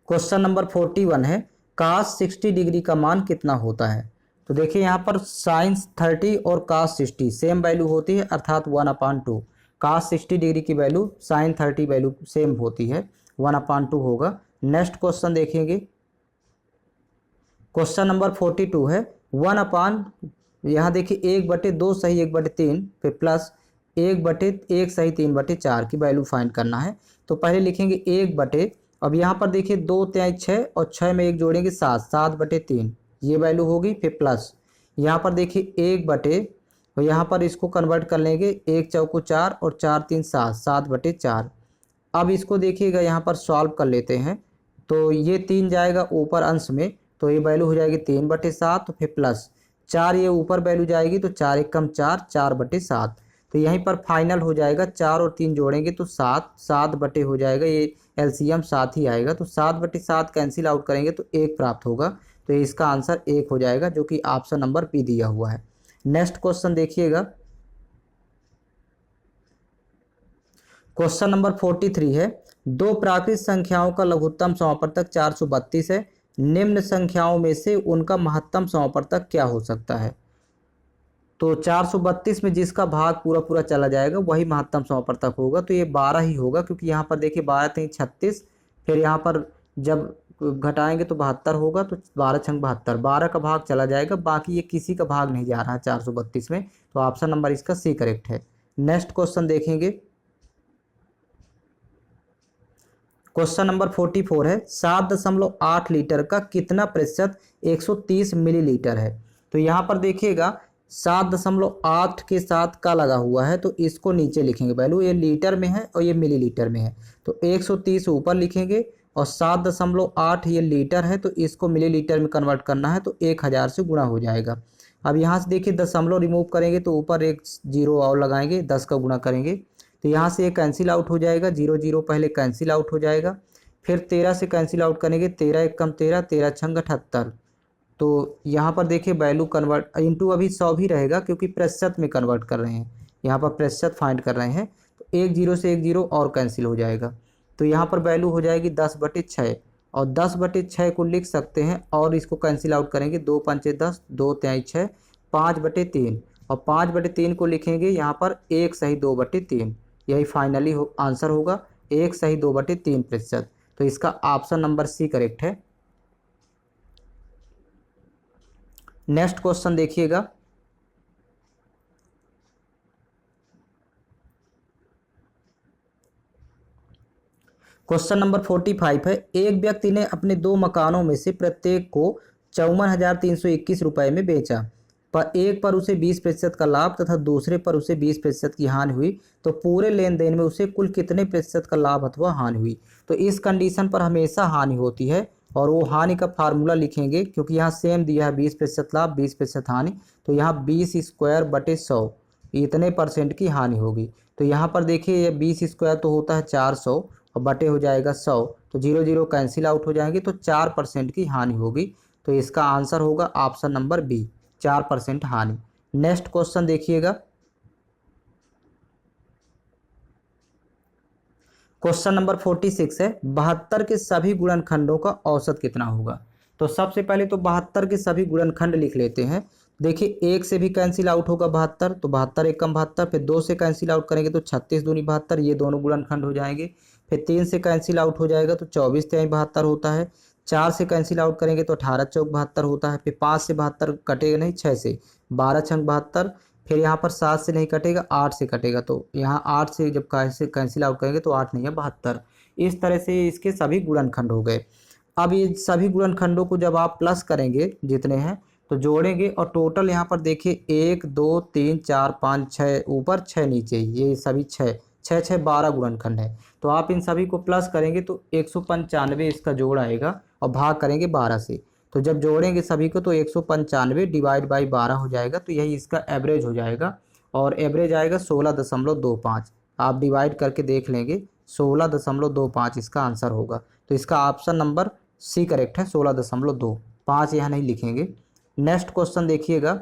क्वेश्चन नंबर 41 है cos 60 डिग्री का मान कितना होता है। तो देखिए यहाँ पर sin 30 और cos 60 सेम वैल्यू होती है, अर्थात 1/2। cos 60 डिग्री की वैल्यू sin 30 वैल्यू सेम होती है, 1/2 होगा। नेक्स्ट क्वेश्चन देखेंगे, क्वेश्चन नंबर 42 है 1/, यहाँ देखिए 1/2 सही 1/3 फिर प्लस 1/1 सही 3/4 की वैल्यू फाइंड करना है। तो पहले लिखेंगे 1/, अब यहाँ पर देखिए 2 3 6 और 6 में 1 जोड़ेंगे 7, 7/3 ये वैल्यू होगी, फिर प्लस यहाँ पर देखिए 1/, और यहाँ पर इसको कन्वर्ट कर लेंगे 1 चौको 4 और 4 3 7, 7/4। अब इसको देखिएगा यहाँ पर सॉल्व कर लेते हैं, तो ये 3 जाएगा ऊपर अंश में, तो ये वैल्यू हो जाएगी 3/7, फिर प्लस 4 ये ऊपर वैल्यू जाएगी तो 4 एकम 4, 4/7। तो यहीं पर फाइनल हो जाएगा, 4 और 3 जोड़ेंगे तो 7, 7 हो जाएगा, ये एलसीएम 7 ही आएगा, तो 7/7 कैंसिल आउट करेंगे तो 1 प्राप्त होगा, तो इसका आंसर 1 हो जाएगा, जो कि ऑप्शन नंबर बी दिया हुआ है। नेक्स्ट क्वेश्चन देखिएगा, क्वेश्चन नंबर 43 है दो प्राकृत संख्याओं का लघुत्तम समापवर्तक 432 है, निम्न संख्याओं में से उनका महत्तम समापवर्तक क्या हो सकता है। तो 432 में जिसका भाग पूरा पूरा चला जाएगा वही महत्तम समापवर्तक होगा, तो ये 12 ही होगा, क्योंकि यहाँ पर देखिए 12 3 36, फिर यहाँ पर जब घटाएंगे तो 72 होगा, तो 12 छंग 72, 12 का भाग चला जाएगा, बाकी ये किसी का भाग नहीं जा रहा है 432 में, तो ऑप्शन नंबर इसका सी करेक्ट है। नेक्स्ट क्वेश्चन देखेंगे, क्वेश्चन नंबर 44 है 7.8 लीटर का कितना प्रतिशत 130 मिलीलीटर है। तो यहाँ पर देखिएगा 7.8 के साथ का लगा हुआ है, तो इसको नीचे लिखेंगे वैल्यू, ये लीटर में है और ये मिलीलीटर में है, तो 130 ऊपर लिखेंगे और 7.8 ये लीटर है, तो इसको मिलीलीटर में कन्वर्ट करना है, तो 1000 से गुणा हो जाएगा। अब यहाँ से देखिए दशमलव रिमूव करेंगे तो ऊपर एक जीरो और लगाएंगे, 10 का गुणा करेंगे तो यहाँ से ये कैंसिल आउट हो जाएगा, 0 0 पहले कैंसिल आउट हो जाएगा। फिर 13 से कैंसिल आउट करेंगे, 13 एक कम 13, 13 छंग 78। तो यहाँ पर देखिए वैल्यू कन्वर्ट इंटू अभी 100 भी रहेगा क्योंकि प्रतिशत में कन्वर्ट कर रहे हैं, यहाँ पर प्रतिशत फाइंड कर रहे हैं। तो एक जीरो से एक जीरो और कैंसिल हो जाएगा, तो यहाँ पर वैल्यू हो जाएगी 10/6 और 10/6 को लिख सकते हैं और इसको कैंसिल आउट करेंगे, 2 पंचे 10, 2 तिहाई 6, 5/3 और 5/3 को लिखेंगे यहाँ पर 1 सही 2/3। यही फाइनली आंसर होगा 1 सही 2/3%। तो इसका ऑप्शन नंबर सी करेक्ट है। नेक्स्ट क्वेश्चन देखिएगा, क्वेश्चन नंबर 45 है। एक व्यक्ति ने अपने 2 मकानों में से प्रत्येक को 54,321 रुपये में बेचा, पर एक पर उसे 20% का लाभ तथा दूसरे पर उसे 20% की हानि हुई, तो पूरे लेन देन में उसे कुल कितने प्रतिशत का लाभ अथवा हानि हुई। तो इस कंडीशन पर हमेशा हानि होती है और वो हानि का फार्मूला लिखेंगे क्योंकि यहाँ सेम दिया है 20% लाभ 20% हानि, तो यहाँ 20² 100 इतने % की हानि होगी। तो यहाँ पर देखिए ये 20² तो होता है 400 और बटे हो जाएगा 100, तो 0 0 कैंसिल आउट हो जाएंगे, तो 4% की हानि होगी। तो इसका आंसर होगा ऑप्शन नंबर बी, 4% हानि। नेक्स्ट क्वेश्चन देखिएगा, क्वेश्चन नंबर 46 है। 72 के सभी गुणनखंडों का औसत कितना होगा। तो सबसे पहले तो 72 के सभी गुणनखंड लिख लेते हैं। देखिए एक से भी कैंसिल आउट होगा 72, तो 72 एक कम 72, फिर 2 से कैंसिल आउट करेंगे तो 36 दूनी 72, ये दोनों गुणनखंड हो जाएंगे। फिर 3 से कैंसिल आउट हो जाएगा तो 24 तिहाई 72 होता है। 4 से कैंसिल आउट करेंगे तो 18 चौक 72 होता है। फिर 5 से 72 कटेगा नहीं, 6 से 12 छंग 72। फिर यहाँ पर 7 से नहीं कटेगा, 8 से कटेगा, तो यहाँ 8 से जब कैंसिल आउट करेंगे तो 8 नहीं है 72। इस तरह से इसके सभी गुणनखंड हो गए। अब ये सभी गुणनखंडों को जब आप प्लस करेंगे जितने हैं तो जोड़ेंगे और टोटल यहाँ पर देखिए 1 2 3 4 5 6 ऊपर 6 नीचे, ये सभी 6 6 6 12 गुणनखंड है। तो आप इन सभी को प्लस करेंगे तो 195 इसका जोड़ आएगा और भाग करेंगे 12 से। तो जब जोड़ेंगे सभी को तो 195 डिवाइड बाई 12 हो जाएगा, तो यही इसका एवरेज हो जाएगा और एवरेज आएगा 16.25। आप डिवाइड करके देख लेंगे, 16.25 इसका आंसर होगा। तो इसका ऑप्शन नंबर सी करेक्ट है, 16.2, 5 यहाँ नहीं लिखेंगे। नेक्स्ट क्वेश्चन देखिएगा,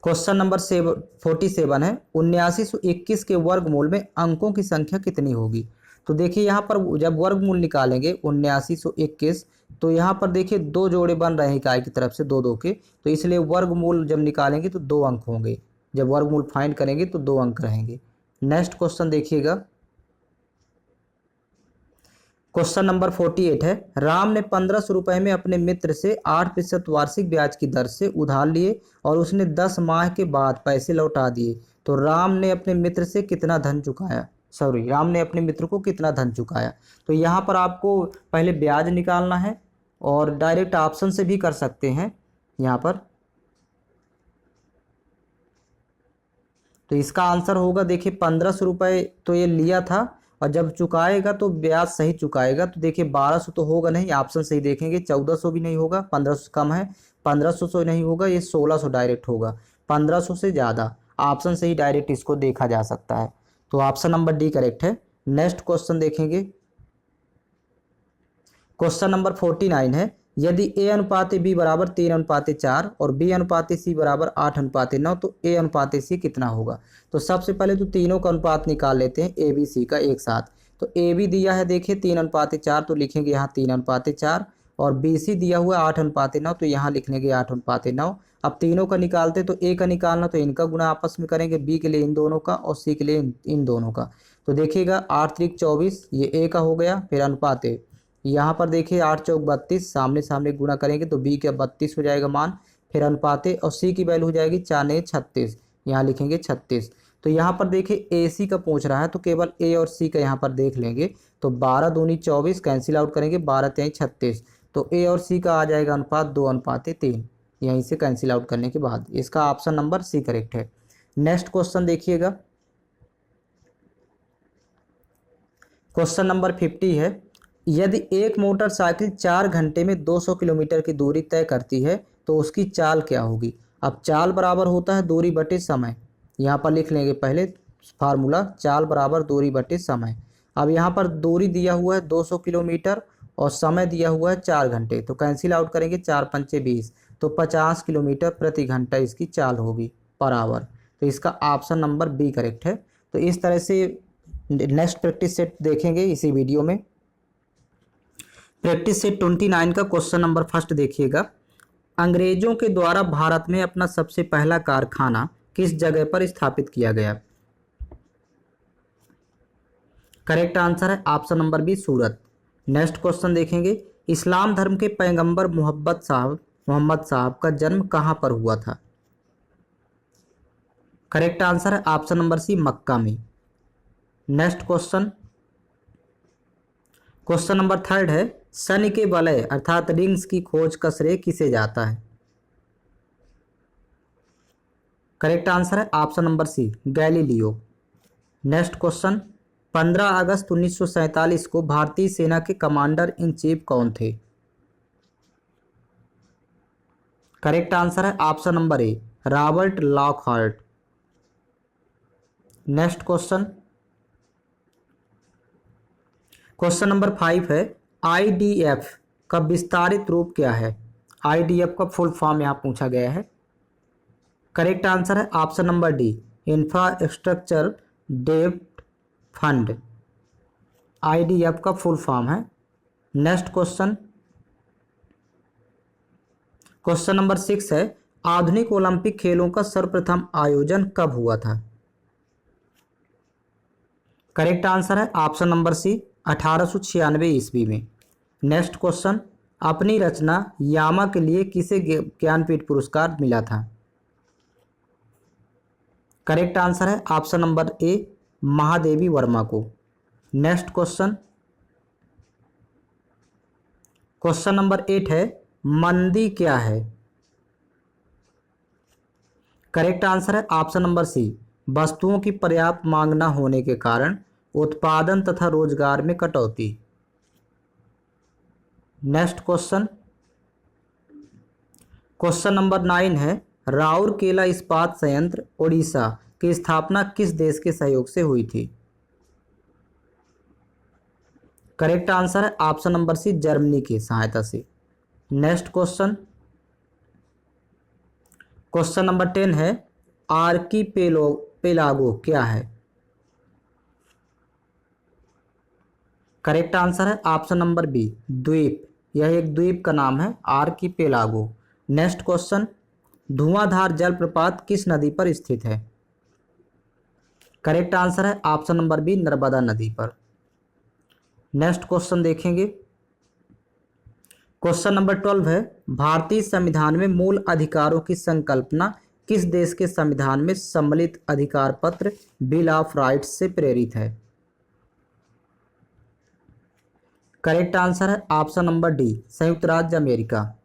क्वेश्चन नंबर 47 है। 7921 के वर्गमूल में अंकों की संख्या कितनी होगी। तो देखिए यहाँ पर जब वर्गमूल निकालेंगे 7921, तो यहाँ पर देखिए 2 जोड़े बन रहे हैं इकाई की तरफ से 2 2 के, तो इसलिए वर्गमूल जब निकालेंगे तो 2 अंक होंगे, जब वर्गमूल फाइंड करेंगे तो 2 अंक रहेंगे। नेक्स्ट क्वेश्चन देखिएगा, क्वेश्चन नंबर 48 है। राम ने 1500 रुपये में अपने मित्र से 8% वार्षिक ब्याज की दर से उधार लिए और उसने 10 माह के बाद पैसे लौटा दिए, तो राम ने अपने मित्र से कितना धन चुकाया, राम ने अपने मित्र को कितना धन चुकाया। तो यहाँ पर आपको पहले ब्याज निकालना है और डायरेक्ट ऑप्शन से भी कर सकते हैं यहाँ पर। तो इसका आंसर होगा देखिए 1500 रुपये तो ये लिया था और जब चुकाएगा तो ब्याज सही चुकाएगा। तो देखिए 1200 तो होगा नहीं, ऑप्शन सही देखेंगे, 1400 भी नहीं होगा, 1500 कम है, 1500 से नहीं होगा, ये 1600 डायरेक्ट होगा, 1500 से ज़्यादा ऑप्शन से ही डायरेक्ट इसको देखा जा सकता है। तो ऑप्शन नंबर डी करेक्ट है। नेक्स्ट क्वेश्चन देखेंगे, क्वेश्चन नंबर 49 है। यदि a अनुपात b बराबर 3:4 और b अनुपात c बराबर 8:9, तो a अनुपात c कितना होगा। तो सबसे पहले तो तीनों का अनुपात निकाल लेते हैं a b c का एक साथ। तो a b दिया है देखिए 3:4, तो लिखेंगे यहाँ 3:4 और b c दिया हुआ 8:9, तो यहाँ लिख लेंगे 8:9। अब तीनों का निकालते तो a का निकालना तो इनका गुणा आपस में करेंगे, b के लिए इन दोनों का और c के लिए इन दोनों का। तो देखिएगा 8 3 24 ये a का हो गया, फिर अनुपात यहाँ पर देखिए 8 चौक 32, सामने सामने गुणा करेंगे तो b का 32 हो जाएगा मान, फिर अनुपाते और c की वैल्यू हो जाएगी 4 9 36, यहाँ लिखेंगे 36। तो यहाँ पर देखिए AC का पूछ रहा है तो केवल a और c का यहाँ पर देख लेंगे, तो 12 दूनी 24 कैंसिल आउट करेंगे, 12 3 36, तो a और c का आ जाएगा अनुपात 2:3, यहीं से कैंसिल आउट करने के बाद इसका ऑप्शन नंबर सी करेक्ट है। नेक्स्ट क्वेश्चन देखिएगा, क्वेश्चन नंबर 50 है। यदि एक मोटरसाइकिल 4 घंटे में 200 किलोमीटर की दूरी तय करती है तो उसकी चाल क्या होगी। अब चाल बराबर होता है दूरी बटे समय। यहाँ पर लिख लेंगे पहले फार्मूला, चाल बराबर दूरी बटे समय। अब यहाँ पर दूरी दिया हुआ है 200 किलोमीटर और समय दिया हुआ है 4 घंटे, तो कैंसिल आउट करेंगे, 4 पंचे 20, तो 50 किलोमीटर प्रति घंटा इसकी चाल होगी पर आवर। तो इसका ऑप्शन नंबर बी करेक्ट है। तो इस तरह से नेक्स्ट प्रैक्टिस सेट देखेंगे इसी वीडियो में। प्रैक्टिस सेट 29 का क्वेश्चन नंबर फर्स्ट देखिएगा। अंग्रेजों के द्वारा भारत में अपना सबसे पहला कारखाना किस जगह पर स्थापित किया गया। करेक्ट आंसर है ऑप्शन नंबर बी, सूरत। नेक्स्ट क्वेश्चन देखेंगे। इस्लाम धर्म के पैगंबर मोहम्मद साहब का जन्म कहां पर हुआ था। करेक्ट आंसर है ऑप्शन नंबर सी, मक्का में। नेक्स्ट क्वेश्चन नंबर थर्ड है। शनि के वलय अर्थात रिंग्स की खोज का श्रेय किसे जाता है। करेक्ट आंसर है option number C, Galileo. Next question. 15 अगस्त 1947 को भारतीय सेना के कमांडर इन चीफ कौन थे। करेक्ट आंसर है ऑप्शन नंबर ए, Robert Lockhart. Next question number 5 है। आईडीएफ का विस्तारित रूप क्या है। आईडीएफ का फुल फॉर्म यहां पूछा गया है। करेक्ट आंसर है option number D, infrastructure development fund. IDF का फुल फॉर्म है। नेक्स्ट क्वेश्चन नंबर 6 है। आधुनिक ओलंपिक खेलों का सर्वप्रथम आयोजन कब हुआ था। करेक्ट आंसर है ऑप्शन नंबर सी, 1896 ईस्वी में। Next question. अपनी रचना यामा के लिए किसे ज्ञानपीठ पुरस्कार मिला था। करेक्ट आंसर है ऑप्शन नंबर ए, महादेवी वर्मा को। नेक्स्ट क्वेश्चन नंबर 8 है। मंदी क्या है। करेक्ट आंसर है ऑप्शन नंबर सी, वस्तुओं की पर्याप्त मांग न होने के कारण उत्पादन तथा रोजगार में कटौती। नेक्स्ट क्वेश्चन नंबर 9 है। राउरकेला इस्पात संयंत्र ओडिशा की स्थापना किस देश के सहयोग से हुई थी। करेक्ट आंसर है ऑप्शन नंबर सी, जर्मनी की सहायता से। नेक्स्ट क्वेश्चन नंबर 10 है। आर्कीपेलागो क्या है। करेक्ट आंसर है ऑप्शन नंबर बी, द्वीप। यह एक द्वीप का नाम है, आर्कीपेलागो। Next question. धुआंधार जलप्रपात किस नदी पर स्थित है। करेक्ट आंसर है ऑप्शन नंबर बी, नर्मदा नदी पर। नेक्स्ट क्वेश्चन देखेंगे। क्वेश्चन नंबर 12 है। भारतीय संविधान में मूल अधिकारों की संकल्पना किस देश के संविधान में सम्मिलित अधिकार पत्र बिल ऑफ राइट्स से प्रेरित है। करेक्ट आंसर है ऑप्शन नंबर डी, संयुक्त राज्य अमेरिका।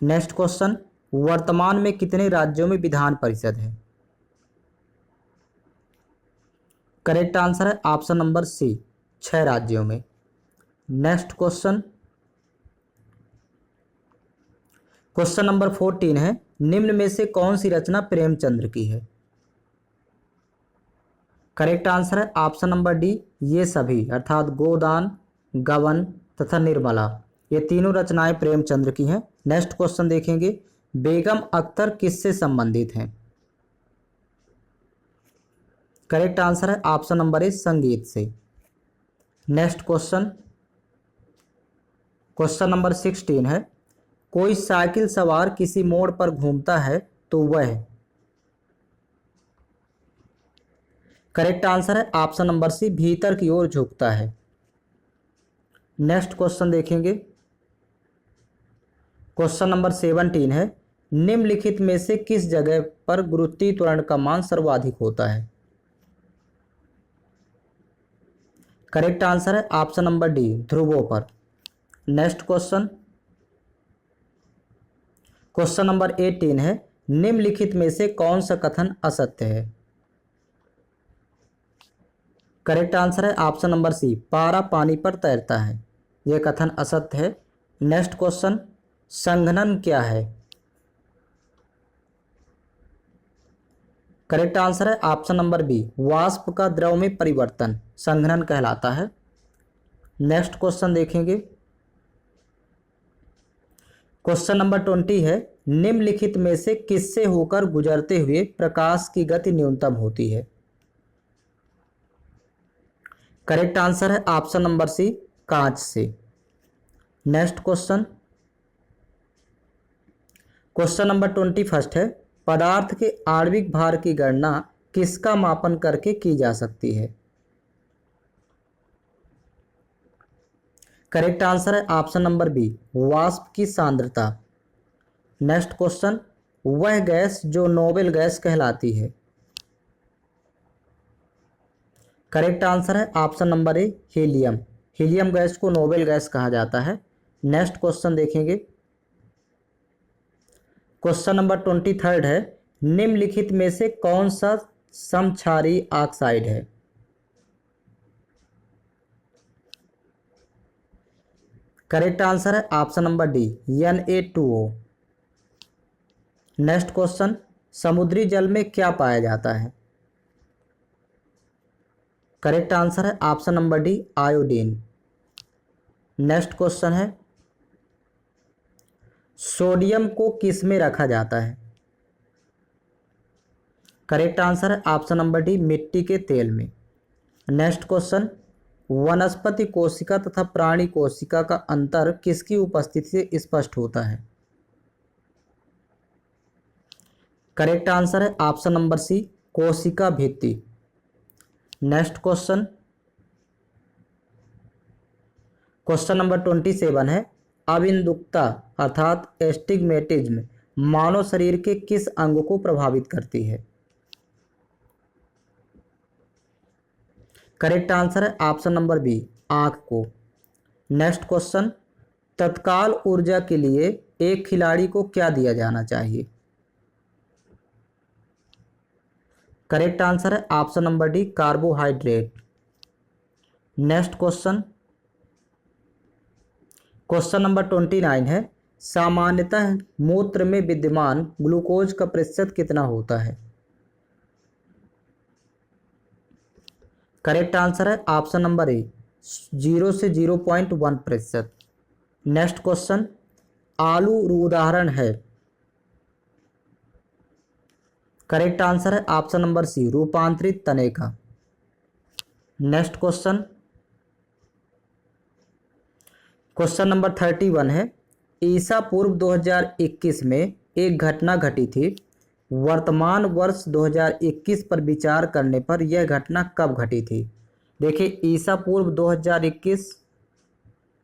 Next question. वर्तमान में कितने राज्यों में विधान परिषद है। करेक्ट आंसर है ऑप्शन नंबर सी, 6 राज्यों में। नेक्स्ट क्वेश्चन नंबर 14 है। निम्न में से कौन सी रचना प्रेमचंद्र की है। करेक्ट आंसर है ऑप्शन नंबर डी, ये सभी, अर्थात गोदान, गबन तथा निर्मला, ये तीनों रचनाएं प्रेमचंद्र की हैं। नेक्स्ट क्वेश्चन देखेंगे। बेगम अख्तर किससे संबंधित हैं। करेक्ट आंसर है ऑप्शन नंबर ए, संगीत से। नेक्स्ट क्वेश्चन नंबर 16 है। कोई साइकिल सवार किसी मोड़ पर घूमता है तो वह। करेक्ट आंसर है ऑप्शन नंबर सी, भीतर की ओर झुकता है। नेक्स्ट क्वेश्चन देखेंगे। क्वेश्चन नंबर 17 है। निम्नलिखित में से किस जगह पर गुरुत्वीय त्वरण का मान सर्वाधिक होता है। करेक्ट आंसर है ऑप्शन नंबर डी, ध्रुवों पर। नेक्स्ट क्वेश्चन नंबर 18 है। निम्नलिखित में से कौन सा कथन असत्य है। करेक्ट आंसर है ऑप्शन नंबर सी, पारा पानी पर तैरता है। यह कथन असत्य है। नेक्स्ट क्वेश्चन, संघनन क्या है? करेक्ट आंसर है ऑप्शन नंबर बी, वाष्प का द्रव में परिवर्तन संघनन कहलाता है। नेक्स्ट क्वेश्चन देखेंगे, क्वेश्चन नंबर 20 है, निम्नलिखित में से किससे होकर गुजरते हुए प्रकाश की गति न्यूनतम होती है? करेक्ट आंसर है ऑप्शन नंबर सी, कांच से। नेक्स्ट क्वेश्चन, क्वेश्चन नंबर 21 है, पदार्थ के आणविक भार की गणना किसका मापन करके की जा सकती है? करेक्ट आंसर है ऑप्शन नंबर बी, वाष्प की सांद्रता। नेक्स्ट क्वेश्चन, वह गैस जो नोबेल गैस कहलाती है? करेक्ट आंसर है ऑप्शन नंबर ए, हीलियम। हीलियम गैस को नोबेल गैस कहा जाता है। नेक्स्ट क्वेश्चन देखेंगे, क्वेश्चन नंबर 23 है, निम्नलिखित में से कौन सा समक्षारी ऑक्साइड है? करेक्ट आंसर है option number D, Na2O। Next question, समुद्री जल में क्या पाया जाता है? करेक्ट आंसर है option number D, iodine. Next question है, सोडियम को किस में रखा जाता है? करेक्ट आंसर है ऑप्शन नंबर डी, मिट्टी के तेल में। नेक्स्ट क्वेश्चन, वनस्पति कोशिका तथा प्राणी कोशिका का अंतर किसकी उपस्थिति से स्पष्ट होता है? करेक्ट आंसर है ऑप्शन नंबर सी, कोशिका भित्ति। नेक्स्ट क्वेश्चन, क्वेश्चन नंबर 27 है, अबिंदुकता अर्थात एस्टिग्मेटिज्म मानव शरीर के किस अंग को प्रभावित करती है? करेक्ट आंसर है ऑप्शन नंबर बी, आंख को। नेक्स्ट क्वेश्चन, तत्काल ऊर्जा के लिए एक खिलाड़ी को क्या दिया जाना चाहिए? करेक्ट आंसर है option number D, carbohydrate. Next question, question number 29 है, सामान्यतः मूत्र में विद्यमान ग्लूकोज का प्रतिशत कितना होता है? करेक्ट आंसर है ऑप्शन नंबर ए, 0 से 0.1%। नेक्स्ट क्वेश्चन, आलू उदाहरण है? करेक्ट आंसर है ऑप्शन नंबर सी, रूपांतरित तने का। नेक्स्ट क्वेश्चन, क्वेश्चन नंबर 31 है, ईसा पूर्व 2021 में एक घटना घटी थी, वर्तमान वर्ष 2021 पर विचार करने पर यह घटना कब घटी थी? देखिए, ईसा पूर्व 2021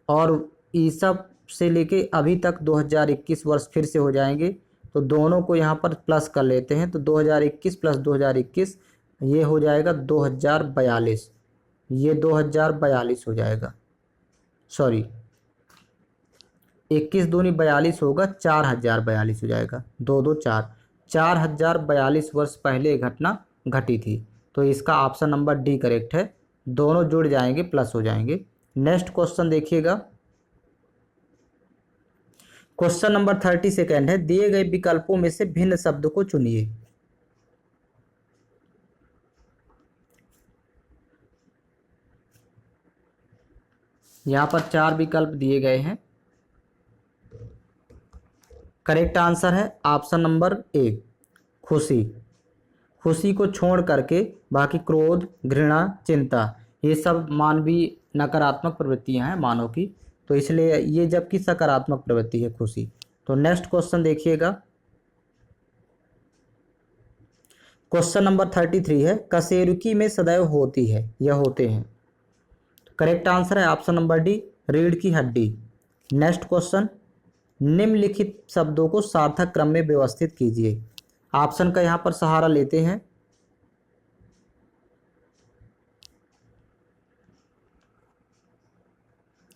और ईसा से लेके अभी तक 2021 वर्ष फिर से हो जाएंगे, तो दोनों को यहाँ पर प्लस कर लेते हैं, तो 2021 प्लस 2021 ये हो जाएगा 2042। ये 2042 हो जाएगा, सॉरी 21 दूनी 42 होगा, 4042 हो जाएगा, 2 2 4, 4042 वर्ष पहले ये घटना घटी थी। तो इसका ऑप्शन नंबर डी करेक्ट है, दोनों जुड़ जाएंगे, प्लस हो जाएंगे। नेक्स्ट क्वेश्चन देखिएगा, क्वेश्चन नंबर 32 है, दिए गए विकल्पों में से भिन्न शब्द को चुनिए। यहाँ पर 4 विकल्प दिए गए हैं। करेक्ट आंसर है ऑप्शन नंबर ए, खुशी। खुशी को छोड़ करके बाकी क्रोध, घृणा, चिंता ये सब मानवीय नकारात्मक प्रवृत्तियां हैं मानव की, तो इसलिए ये जबकि सकारात्मक प्रवृत्ति है खुशी। तो नेक्स्ट क्वेश्चन देखिएगा, क्वेश्चन नंबर 33 है, कशेरुकी में सदैव होती है या होते हैं? करेक्ट आंसर है ऑप्शन नंबर डी, रीढ़ की हड्डी। नेक्स्ट क्वेश्चन, निम्नलिखित शब्दों को सार्थक क्रम में व्यवस्थित कीजिए। ऑप्शन का यहाँ पर सहारा लेते हैं।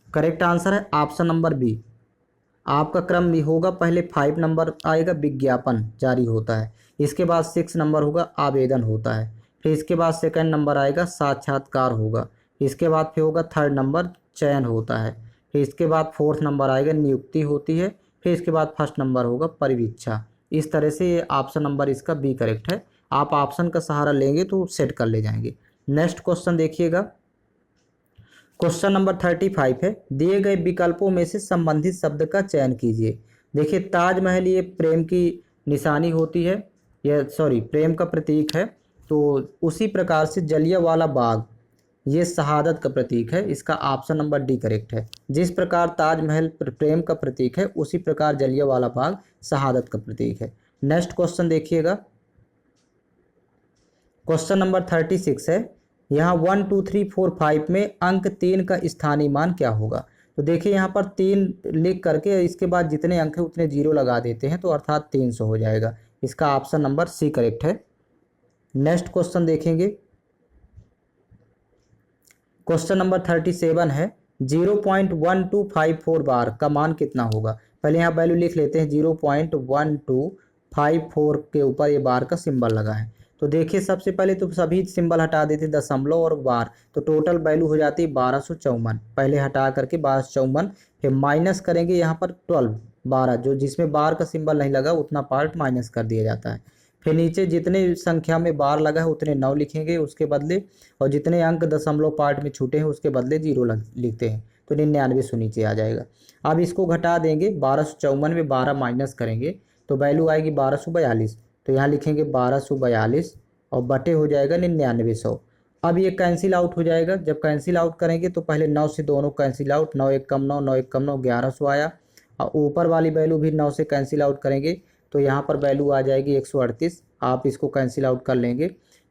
करेक्ट आंसर है ऑप्शन नंबर बी, आपका क्रम भी होगा, पहले 5 नंबर आएगा विज्ञापन जारी होता है, इसके बाद 6 नंबर होगा आवेदन होता है, फिर इसके बाद सेकंड नंबर आएगा साक्षात्कार होगा, इसके बाद फिर होगा थर्ड नंबर चयन होता है, फिर इसके बाद फोर्थ नंबर आएगा नियुक्ति होती है, फिर इसके बाद फर्स्ट नंबर होगा परिवीक्षा। इस तरह से ये ऑप्शन नंबर इसका बी करेक्ट है। आप ऑप्शन का सहारा लेंगे तो सेट कर ले जाएंगे। नेक्स्ट क्वेश्चन देखिएगा, क्वेश्चन नंबर 35 है, दिए गए विकल्पों में से संबंधित शब्द का चयन कीजिए। देखिए ताजमहल ये प्रेम की निशानी होती है, यह प्रेम का प्रतीक है। तो उसी प्रकार से जलियांवाला बाग ये शहादत का प्रतीक है। इसका ऑप्शन नंबर डी करेक्ट है। जिस प्रकार ताजमहल प्रेम का प्रतीक है, उसी प्रकार जलियांवाला बाग शहादत का प्रतीक है। नेक्स्ट क्वेश्चन देखिएगा, क्वेश्चन नंबर 36 है, यहाँ 1 2 3 4 5 में अंक 3 का स्थानीय मान क्या होगा। तो देखिए यहाँ पर 3 लिख करके इसके बाद जितने अंक है उतने जीरो लगा देते हैं, तो अर्थात 300 हो जाएगा। इसका ऑप्शन नंबर सी करेक्ट है। नेक्स्ट क्वेश्चन देखेंगे, क्वेश्चन नंबर 37 है, 0.1254 बार का मान कितना होगा। पहले यहाँ वैल्यू लिख लेते हैं, 0.1254 के ऊपर ये बार का सिंबल लगा है। तो देखिए सबसे पहले तो सभी सिंबल हटा देते दशमलव और बार, तो टोटल वैल्यू हो जाती है 1254। पहले हटा करके 1254, फिर माइनस करेंगे यहाँ पर 12 जो जिसमें बार का सिंबल नहीं लगा उतना पार्ट माइनस कर दिया जाता है। फिर नीचे जितने संख्या में बार लगा है उतने 9 लिखेंगे उसके बदले, और जितने अंक दशमलव पार्ट में छूटे हैं उसके बदले 0 लिखते हैं, तो 99 नीचे आ जाएगा। अब इसको घटा देंगे, 1254 में 12 माइनस करेंगे तो वैल्यू आएगी 1242। तो यहाँ लिखेंगे 1242 और बटे हो जाएगा 9900। अब ये कैंसिल आउट हो जाएगा। जब कैंसिल आउट करेंगे तो पहले 9 से दोनों कैंसिल आउट, 9 1 कम 9, 9 1 कम 9, 1100 आया। और ऊपर वाली वैल्यू भी 9 से कैंसिल आउट करेंगे तो यहाँ पर वैल्यू आ जाएगी 138। आप इसको कैंसिल आउट कर लेंगे।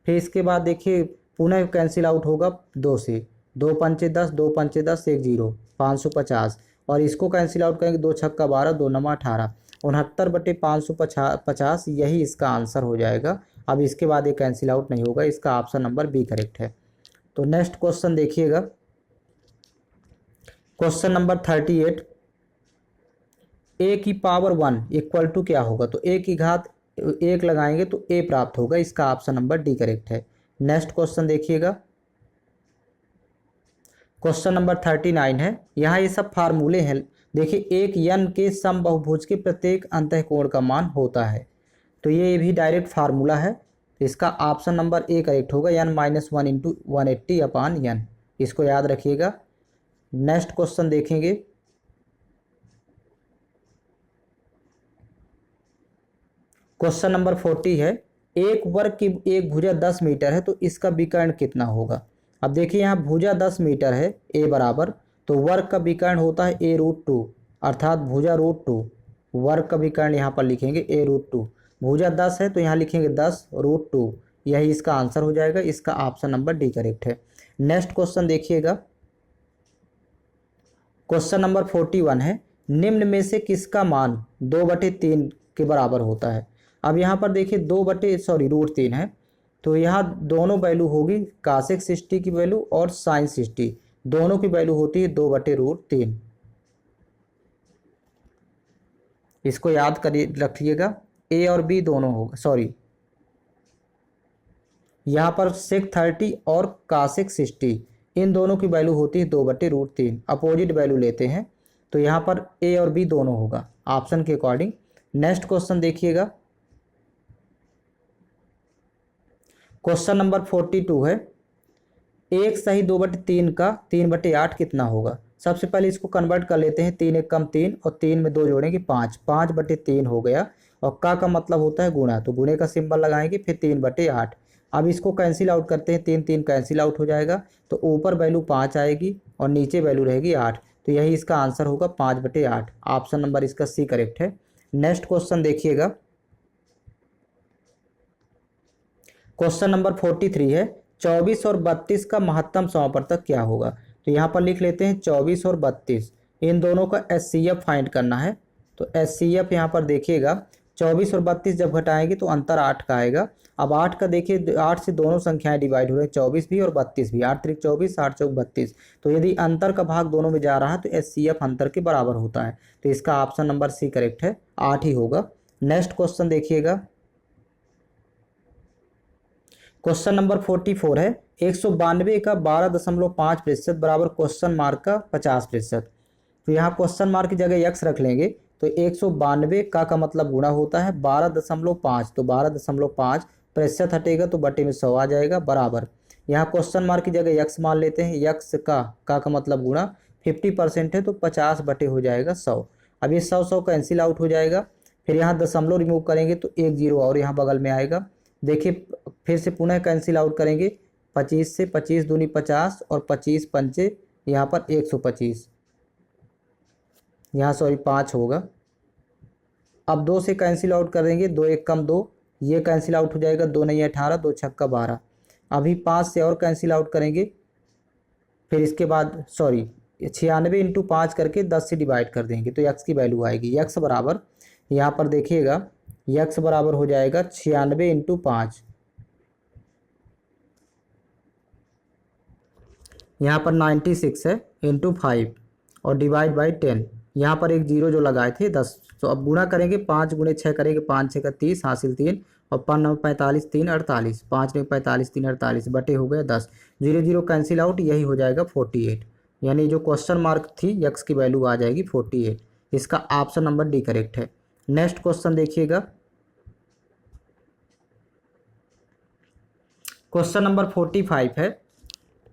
फिर इसके बाद देखिए पुनः कैंसिल आउट होगा 2 से, 2 पंचे 10, 2 पंचे 10, 1 0, 550। और इसको कैंसिल आउट करेंगे, 2 छक्का 12, 2 नमा 18, 69/550 यही इसका आंसर हो जाएगा। अब इसके बाद ये कैंसिल आउट नहीं होगा, इसका ऑप्शन नंबर बी करेक्ट है। तो नेक्स्ट क्वेश्चन देखिएगा, क्वेश्चन नंबर 38, a की पावर 1 इक्वल टू क्या होगा। तो a की घात 1 लगाएंगे तो a प्राप्त होगा, इसका ऑप्शन नंबर डी करेक्ट है। नेक्स्ट क्वेश्चन देखिएगा, क्वेश्चन नंबर 39 है, यहाँ ये सब फार्मूले हैं। देखिए एक n के समबाहुभुज के प्रत्येक अंतःकोण का मान होता है, तो ये भी डायरेक्ट फार्मूला है। तो इसका ऑप्शन नंबर ए करेक्ट होगा, n - 1 × 180/n, इसको याद रखिएगा। नेक्स्ट क्वेश्चन देखेंगे, क्वेश्चन नंबर 40 है, एक वर्ग की एक भुजा 10 मीटर है तो इसका विकर्ण कितना होगा। अब देखिए यहाँ भुजा 10 मीटर है a बराबर, तो वर्ग का विकर्ण होता है a√2, अर्थात भुजा √2। वर्ग का विकर्ण यहाँ पर लिखेंगे a√2। भुजा 10 है तो यहाँ लिखेंगे 10√2, यही इसका आंसर हो जाएगा। इसका ऑप्शन नंबर डी करेक्ट है। नेक्स्ट क्वेश्चन देखिएगा, क्वेश्चन नंबर 41 है, निम्न में से किसका मान 2/3 के बराबर होता है। अब यहाँ पर देखिए √3 है, तो यहाँ दोनों वैल्यू होगी, कासेक 60 की वैल्यू और साइन 60, दोनों की वैल्यू होती है 2/√3। इसको याद करिए रखिएगा, ए और बी दोनों होगा, यहाँ पर सेक 30 और कासेक 60 इन दोनों की वैल्यू होती है 2/√3। अपोजिट वैल्यू लेते हैं तो यहाँ पर ए और बी दोनों होगा ऑप्शन के अकॉर्डिंग। नेक्स्ट क्वेश्चन देखिएगा, क्वेश्चन नंबर 42 है, 1 सही 2/3 का 3/8 कितना होगा। सबसे पहले इसको कन्वर्ट कर लेते हैं, 3 1 कम 3 और 3 में 2 जोड़ेंगे 5, 5/3 हो गया। और का मतलब होता है गुणा, तो गुणे का सिंबल लगाएंगे, फिर 3/8। अब इसको कैंसिल आउट करते हैं, 3 3 कैंसिल आउट हो जाएगा, तो ऊपर वैल्यू 5 आएगी और नीचे वैल्यू रहेगी 8, तो यही इसका आंसर होगा 5/8। ऑप्शन नंबर इसका सी करेक्ट है। नेक्स्ट क्वेश्चन देखिएगा, क्वेश्चन नंबर 43 है, 24 और 32 का महत्तम समापवर्तक क्या होगा। तो यहाँ पर लिख लेते हैं 24 और 32, इन दोनों का HCF फाइंड करना है। तो HCF यहाँ पर देखिएगा, 24 और 32 जब घटाएंगे तो अंतर 8 का आएगा। अब 8 का देखिए 8 से दोनों संख्याएं डिवाइड हो रही हैं, 24 भी और 32 भी, 8 3 24, 8 4 32। तो यदि अंतर का भाग दोनों में जा रहा है तो HCF अंतर के बराबर होता है, तो इसका ऑप्शन नंबर सी करेक्ट है, 8 ही होगा। नेक्स्ट क्वेश्चन देखिएगा, क्वेश्चन नंबर 44 है 192 का 12.5% बराबर क्वेश्चन मार्क का 50%। तो यहाँ क्वेश्चन मार्क की जगह यक्स रख लेंगे तो 192 का मतलब गुणा होता है 12.5, तो 12.5 प्रतिशत हटेगा तो बटे में 100 आ जाएगा बराबर। यहाँ क्वेश्चन मार्क की जगह यक्स मान लेते हैं, यक्स का मतलब गुणा 50% है तो 50 बटे हो जाएगा 100। अब ये 100 कैंसिल आउट हो जाएगा, फिर यहाँ दशमलव रिमूव करेंगे तो एक जीरो और यहाँ बगल में आएगा। देखिए फिर से पुनः कैंसिल आउट करेंगे, 25 से 25 दूनी 50 और 25 पंचे यहाँ पर 125, यहाँ सॉरी 5 होगा। अब 2 से कैंसिल आउट कर देंगे, 2 एक कम 2, ये कैंसिल आउट हो जाएगा, 2 नहीं 18, 2 छक्का 12। अभी 5 से और कैंसिल आउट करेंगे, फिर इसके बाद सॉरी 96 इंटू 5 करके 10 से डिवाइड कर देंगे तो यक्स की वैल्यू आएगी। यक्स बराबर यहाँ पर देखिएगा, यक्स बराबर हो जाएगा 96 इंटू 5, यहाँ पर 96 है इंटू 5 और डिवाइड बाई 10, यहाँ पर एक जीरो जो लगाए थे 10। तो अब गुणा करेंगे, 5 गुणे 6 करेंगे, 5 6 का 30 हासिल 3 और 5 9 45 3 48, 5 9 45 3 48 बटे हो गया 10, जीरो जीरो कैंसिल आउट, यही हो जाएगा 48। यानी जो क्वेश्चन मार्क थी यक्स की वैल्यू आ जाएगी 48। इसका ऑप्शन नंबर डी करेक्ट है। नेक्स्ट क्वेश्चन देखिएगा, क्वेश्चन नंबर 45 है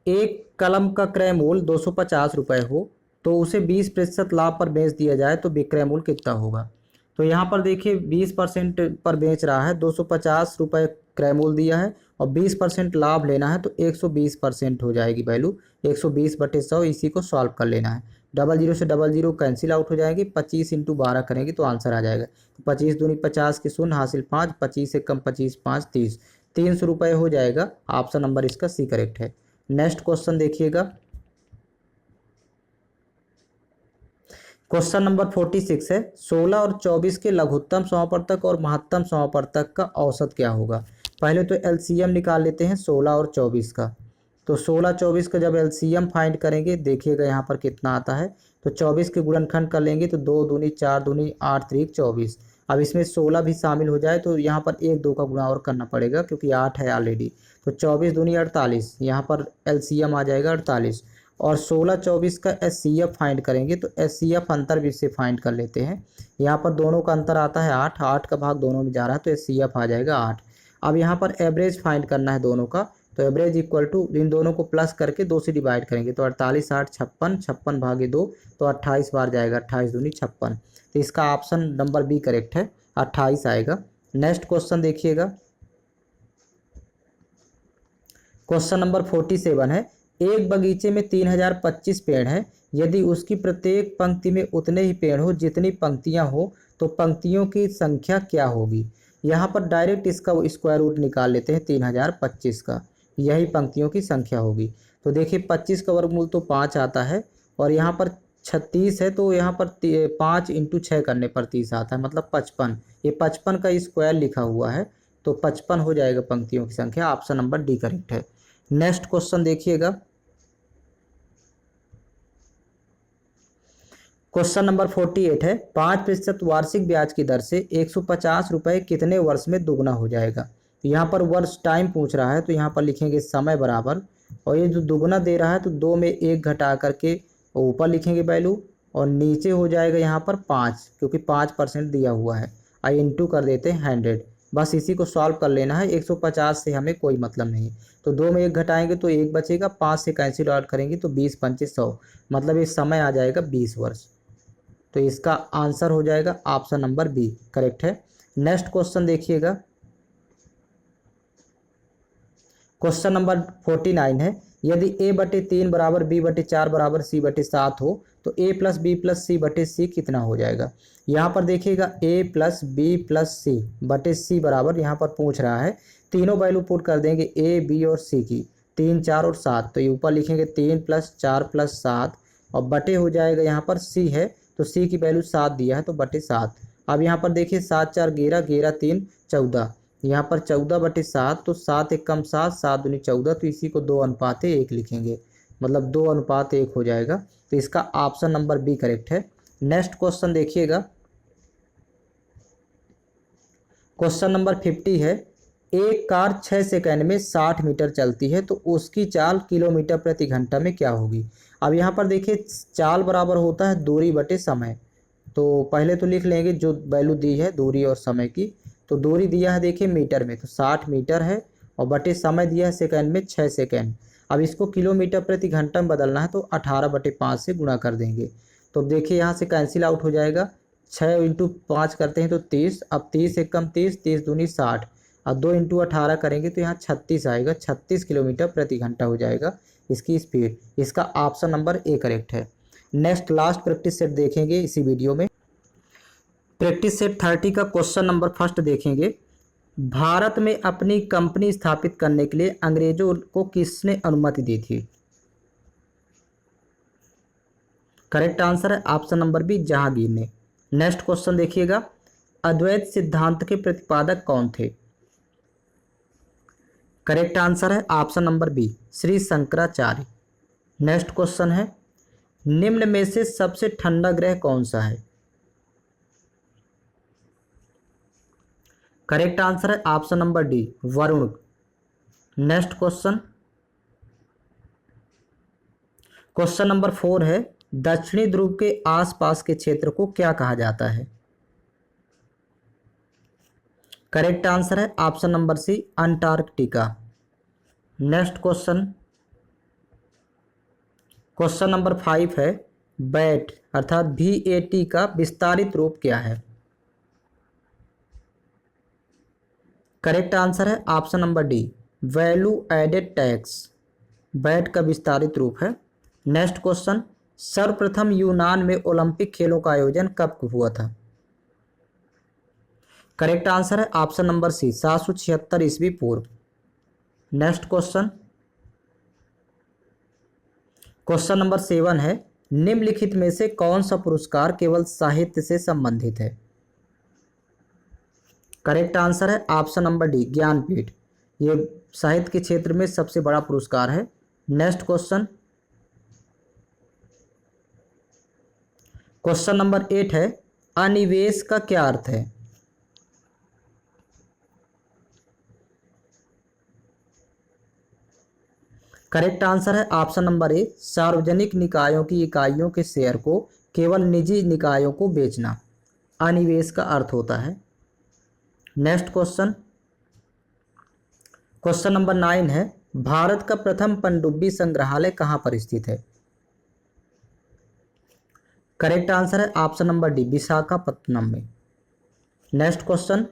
एक कलम का क्रय मूल्य 250 रुपये हो तो उसे 20% लाभ पर बेच दिया जाए तो विक्रय मूल्य कितना होगा। तो यहाँ पर देखिए 20% पर बेच रहा है, 250 रुपये क्रय मूल्य दिया है और 20% लाभ लेना है तो 120% हो जाएगी वैल्यू, 120 बटे 100। इसी को सॉल्व कर लेना है, डबल जीरो से डबल जीरो कैंसिल आउट हो जाएगी, 25 इंटू 12 करेंगे तो आंसर आ जाएगा। तो 25 दूनी 50 के शून्य हासिल 5, 25 से कम 25 5 30, 300 रुपये हो जाएगा। ऑप्शन नंबर इसका सी करेक्ट है। नेक्स्ट क्वेश्चन देखिएगा, क्वेश्चन नंबर 46 है 16 और 24 के लघुत्तम समापवर्तक और महत्तम समापवर्तक का औसत क्या होगा। पहले तो एलसीएम निकाल लेते हैं 16 और 24 का। तो 16 24 का जब एलसीएम फाइंड करेंगे देखिएगा यहाँ पर कितना आता है। तो 24 के गुणनखंड कर लेंगे तो 2 दूनी 4 दूनी 8 3 24। अब इसमें 16 भी शामिल हो जाए तो यहाँ पर 1 2 का गुणा और करना पड़ेगा क्योंकि 8 है ऑलरेडी। तो 24 दूनी 48, यहाँ पर एलसीएम आ जाएगा 48 और 16 24 का एचसीएफ फाइंड करेंगे तो एचसीएफ अंतर भी से फाइंड कर लेते हैं। यहाँ पर दोनों का अंतर आता है 8, 8 का भाग दोनों में जा रहा है तो एचसीएफ आ जाएगा 8। अब यहाँ पर एवरेज फाइंड करना है दोनों का, तो एवरेज इक्वल टू इन दोनों को प्लस करके 2 से डिवाइड करेंगे तो 48 8 56, 56 भागे 2 तो 28 बार जाएगा, 28 दूनी 56। तो इसका ऑप्शन नंबर बी करेक्ट है, 28 आएगा। नेक्स्ट क्वेश्चन देखिएगा, क्वेश्चन नंबर 47 है एक बगीचे में 3025 पेड़ हैं, यदि उसकी प्रत्येक पंक्ति में उतने ही पेड़ हो जितनी पंक्तियां हो तो पंक्तियों की संख्या क्या होगी। यहाँ पर डायरेक्ट इसका स्क्वायर रूट निकाल लेते हैं 3025 का, यही पंक्तियों की संख्या होगी। तो देखिए 25 का वर्गमूल तो 5 आता है और यहाँ पर 36 है तो यहाँ पर 5 इंटू 6 करने पर 30 आता है, मतलब 55। ये 55 का स्क्वायर लिखा हुआ है तो 55 हो जाएगा पंक्तियों की संख्या। ऑप्शन नंबर डी करेक्ट है। नेक्स्ट क्वेश्चन देखिएगा, क्वेश्चन नंबर 48 है 5% वार्षिक ब्याज की दर से 150 रुपये कितने वर्ष में दुगना हो जाएगा। यहाँ पर वर्ष टाइम पूछ रहा है तो यहाँ पर लिखेंगे समय बराबर, और ये जो दुगना दे रहा है तो 2 में 1 घटा करके ऊपर लिखेंगे वैल्यू और नीचे हो जाएगा यहाँ पर 5 क्योंकि 5% दिया हुआ है, आई इंटू कर देते हैं 100। बस इसी को सॉल्व कर लेना है, 150 से हमें कोई मतलब नहीं। तो 2 में 1 घटाएंगे तो 1 बचेगा, 5 से कैंसिल आउट करेंगे तो 20 पंचे 100, मतलब ये समय आ जाएगा 20 वर्ष। तो इसका आंसर हो जाएगा ऑप्शन नंबर बी करेक्ट है। नेक्स्ट क्वेश्चन देखिएगा, क्वेश्चन नंबर 49 है यदि a/3 बराबर b/4 बराबर c/7 हो तो a प्लस बी प्लस सी बटे सी कितना हो जाएगा। यहाँ पर देखिएगा a प्लस बी प्लस सी बटे सी बराबर, यहाँ पर पूछ रहा है तीनों वैल्यू पुट कर देंगे a b और c की, 3 4 और 7। तो ये ऊपर लिखेंगे 3 प्लस 4 प्लस 7 और बटे हो जाएगा यहाँ पर c है तो c की वैल्यू 7 दिया है तो बटे 7। अब यहाँ पर देखिए 7 4 11, 11 3 14, यहाँ पर 14 बटे 7 तो 7 1 कम 7, 7 दूनी 14, तो इसी को 2:1 लिखेंगे, मतलब 2:1 हो जाएगा। तो इसका ऑप्शन नंबर बी करेक्ट है। नेक्स्ट क्वेश्चन देखिएगा, क्वेश्चन नंबर 50 है एक कार 6 सेकंड में 60 मीटर चलती है तो उसकी चाल किलोमीटर प्रति घंटा में क्या होगी। अब यहाँ पर देखिए चाल बराबर होता है दूरी बटे समय। तो पहले तो लिख लेंगे जो वैल्यू दी है दूरी और समय की। तो दूरी दिया है देखिए मीटर में तो 60 मीटर है और बटे समय दिया है सेकंड में 6 सेकंड। अब इसको किलोमीटर प्रति घंटा में बदलना है तो 18/5 से गुणा कर देंगे। तो देखिए यहाँ से कैंसिल आउट हो जाएगा। 6 × 5 करते हैं तो 30। अब 30 एक कम 30, 30 दूनी 60। अब 2 × 18 करेंगे तो यहाँ 36 आएगा। 36 किलोमीटर प्रति घंटा हो जाएगा इसकी स्पीड। इसका ऑप्शन नंबर ए करेक्ट है। नेक्स्ट लास्ट प्रैक्टिस सेट देखेंगे इसी वीडियो में। प्रैक्टिस सेट 30 का क्वेश्चन नंबर फर्स्ट देखेंगे। भारत में अपनी कंपनी स्थापित करने के लिए अंग्रेजों को किसने अनुमति दी थी। करेक्ट आंसर है ऑप्शन नंबर बी जहांगीर ने। नेक्स्ट क्वेश्चन देखिएगा। अद्वैत सिद्धांत के प्रतिपादक कौन थे। करेक्ट आंसर है option number B Shri Shankaracharya. Next question है निम्न में से सबसे ठंडा ग्रह कौन सा है। करेक्ट आंसर है option number D Varun. Next question number 4 है दक्षिणी ध्रुव के आसपास के क्षेत्र को क्या कहा जाता है। करेक्ट आंसर है option number C Antarctica. Next question number 5 है बैट अर्थात VAT का विस्तारित रूप क्या है। करेक्ट आंसर है option number D value added tax VAT का विस्तारित रूप है। नेक्स्ट क्वेश्चन सर्वप्रथम यूनान में ओलंपिक खेलों का आयोजन कब हुआ था। करेक्ट आंसर है ऑप्शन नंबर सी 776 ईस्वी पूर्व। नेक्स्ट क्वेश्चन नंबर 7 है निम्नलिखित में से कौन सा पुरस्कार केवल साहित्य से संबंधित है। करेक्ट आंसर है ऑप्शन नंबर डी ज्ञानपीठ। ये साहित्य के क्षेत्र में सबसे बड़ा पुरस्कार है। नेक्स्ट क्वेश्चन नंबर 8 है अनिवेश का क्या अर्थ है। करेक्ट आंसर है ऑप्शन नंबर ए सार्वजनिक निकायों की इकाइयों के शेयर को केवल निजी निकायों को बेचना अनिवेश का अर्थ होता है। नेक्स्ट क्वेश्चन नंबर 9 है भारत का प्रथम पनडुब्बी संग्रहालय कहाँ पर स्थित है। करेक्ट आंसर है ऑप्शन नंबर डी विशाखापत्तनम में। नेक्स्ट क्वेश्चन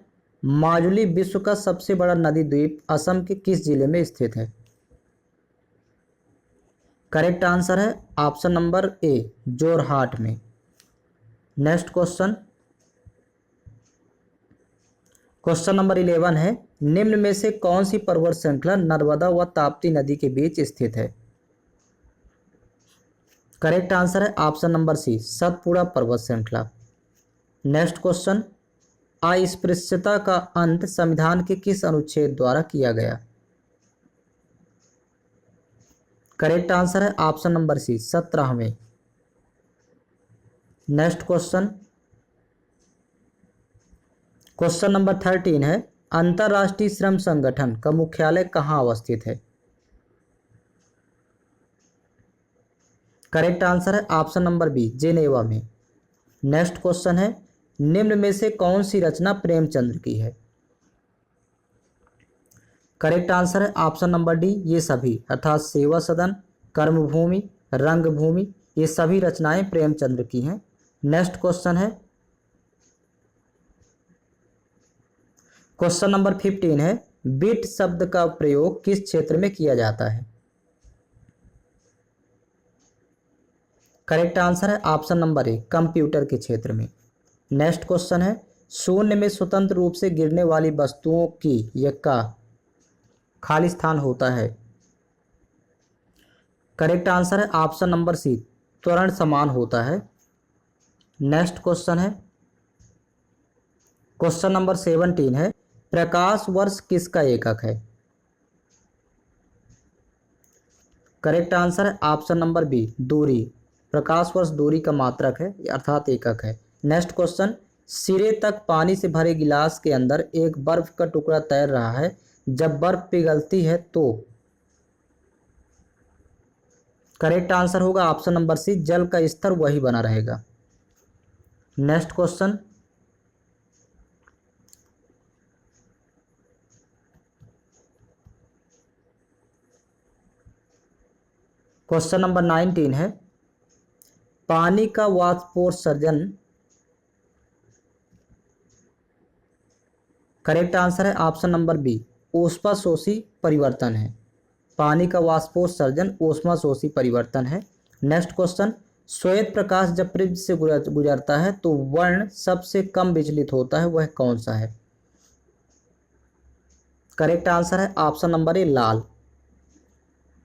माजुली विश्व का सबसे बड़ा नदी द्वीप असम के किस जिले में स्थित है। करेक्ट आंसर है ऑप्शन नंबर ए जोरहाट में। नेक्स्ट क्वेश्चन नंबर 11 है निम्न में से कौन सी पर्वत श्रृंखला नर्मदा व ताप्ती नदी के बीच स्थित है। करेक्ट आंसर है ऑप्शन नंबर सी सतपुड़ा पर्वत श्रृंखला। नेक्स्ट क्वेश्चन अस्पृश्यता का अंत संविधान के किस अनुच्छेद द्वारा किया गया। करेक्ट आंसर है ऑप्शन नंबर सी 17वें। नेक्स्ट क्वेश्चन नंबर 13 है अंतर्राष्ट्रीय श्रम संगठन का मुख्यालय कहाँ अवस्थित है। करेक्ट आंसर है ऑप्शन नंबर बी जेनेवा में। नेक्स्ट क्वेश्चन है निम्न में से कौन सी रचना प्रेमचंद्र की है। करेक्ट आंसर है ऑप्शन नंबर डी ये सभी अर्थात सेवा सदन कर्मभूमि रंगभूमि ये सभी रचनाएं प्रेमचंद्र की हैं। नेक्स्ट क्वेश्चन है नंबर 15 है बिट शब्द का प्रयोग किस क्षेत्र में किया जाता है। करेक्ट आंसर है ऑप्शन नंबर ए कंप्यूटर के क्षेत्र में। नेक्स्ट क्वेश्चन है शून्य में स्वतंत्र रूप से गिरने वाली वस्तुओं की का खाली स्थान होता है। करेक्ट आंसर है ऑप्शन नंबर सी त्वरण समान होता है। नेक्स्ट क्वेश्चन है नंबर 17 है प्रकाश वर्ष किसका एकक है। करेक्ट आंसर है ऑप्शन नंबर बी दूरी। प्रकाश वर्ष दूरी का मात्रक है अर्थात एकक है। नेक्स्ट क्वेश्चन सिरे तक पानी से भरे गिलास के अंदर एक बर्फ का टुकड़ा तैर रहा है जब बर्फ पिघलती है तो। करेक्ट आंसर होगा ऑप्शन नंबर सी, जल का स्तर वही बना रहेगा। नेक्स्ट क्वेश्चन, क्वेश्चन नंबर 19 है, पानी का वाष्पोत्सर्जन। करेक्ट आंसर है ऑप्शन नंबर बी, ऊष्माशोषी परिवर्तन है। पानी का वाष्पोत्सर्जन ऊष्माशोषी परिवर्तन है। नेक्स्ट क्वेश्चन, श्वेत प्रकाश जब प्रिज्म से गुजरता है तो वर्ण सबसे कम विचलित होता है, वह कौन सा है? करेक्ट आंसर है ऑप्शन नंबर ए, लाल।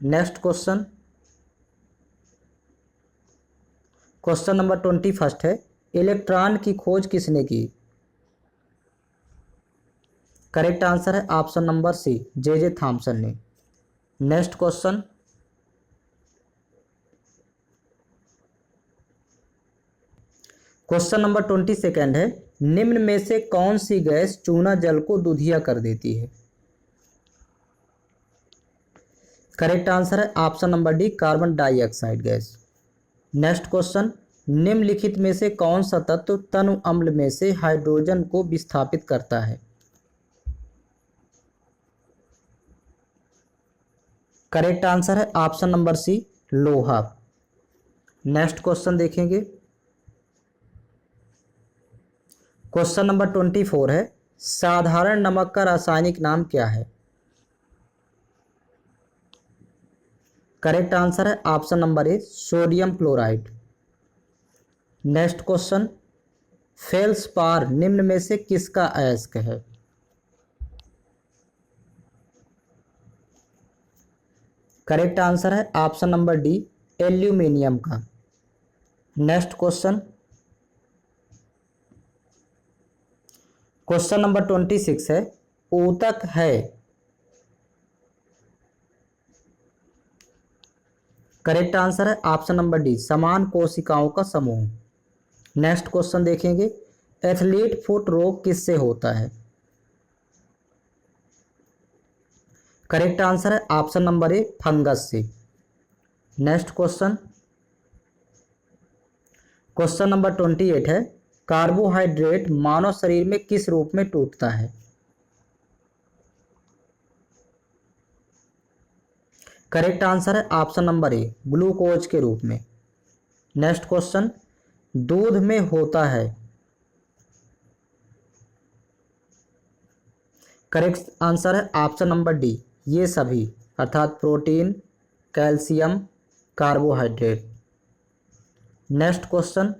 नेक्स्ट क्वेश्चन, क्वेश्चन नंबर 21 है, इलेक्ट्रॉन की खोज किसने की? करेक्ट आंसर है option number C, J Thomson ने। नेक्स्ट क्वेश्चन, क्वेश्चन नंबर 22 है, निम्न में से कौन सी गैस चूना जल को दूधिया कर देती है? करेक्ट आंसर है option number D, carbon dioxide gas. Next question, निम्नलिखित में से कौन सा तत्व तनु अम्ल में से हाइड्रोजन को विस्थापित करता है? करेक्ट आंसर है ऑप्शन नंबर सी, लोहा। नेक्स्ट क्वेश्चन देखेंगे, क्वेश्चन नंबर 24 है, साधारण नमक का रासायनिक नाम क्या है? करेक्ट आंसर है option number A, sodium chloride. Next question, feldspar निम्न में से किसका अयस्क है? करेक्ट आंसर है ऑप्शन नंबर डी, एल्यूमिनियम का। नेक्स्ट क्वेश्चन, क्वेश्चन नंबर 26 है, ऊतक है। करेक्ट आंसर है ऑप्शन नंबर डी, समान कोशिकाओं का समूह। नेक्स्ट क्वेश्चन देखेंगे, एथलीट फुट रोग किससे होता है? करेक्ट आंसर है ऑप्शन नंबर ए, फंगस से। नेक्स्ट क्वेश्चन, क्वेश्चन नंबर 28 है, कार्बोहाइड्रेट मानव शरीर में किस रूप में टूटता है? करेक्ट आंसर है ऑप्शन नंबर ए, ग्लूकोज के रूप में। नेक्स्ट क्वेश्चन, दूध में होता है। करेक्ट आंसर है ऑप्शन नंबर डी, ये सभी, अर्थात protein, calcium, carbohydrate. Next question,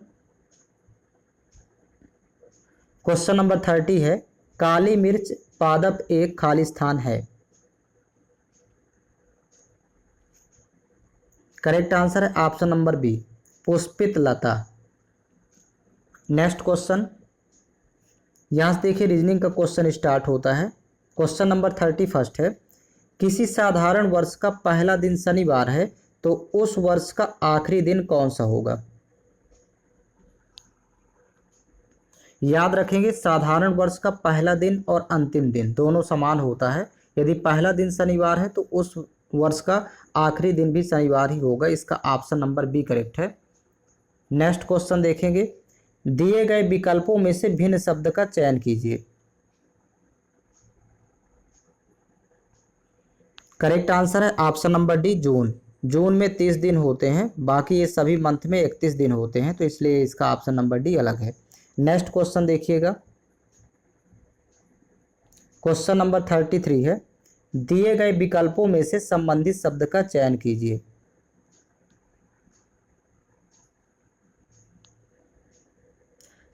question number 30 है, काली मिर्च पादप एक खाली स्थान है। करेक्ट आंसर है ऑप्शन नंबर बी, पुष्पित लता। नेक्स्ट क्वेश्चन, यहाँ से देखिए रीजनिंग का क्वेश्चन स्टार्ट होता है। क्वेश्चन नंबर 31 है, किसी साधारण वर्ष का पहला दिन शनिवार है तो उस वर्ष का आखिरी दिन कौन सा होगा? याद रखेंगे, साधारण वर्ष का पहला दिन और अंतिम दिन दोनों समान होता है। यदि पहला दिन शनिवार है तो उस वर्ष का आखिरी दिन भी शनिवार ही होगा। इसका ऑप्शन नंबर बी करेक्ट है। नेक्स्ट क्वेश्चन देखेंगे, दिए गए विकल्पों में से भिन्न शब्द का चयन कीजिए। करेक्ट आंसर है ऑप्शन नंबर डी, जून। जून में 30 दिन होते हैं, बाकी ये सभी मंथ में 31 दिन होते हैं, तो इसलिए इसका ऑप्शन नंबर डी अलग है। नेक्स्ट क्वेश्चन देखिएगा, क्वेश्चन नंबर 33 है, दिए गए विकल्पों में से संबंधित शब्द का चयन कीजिए।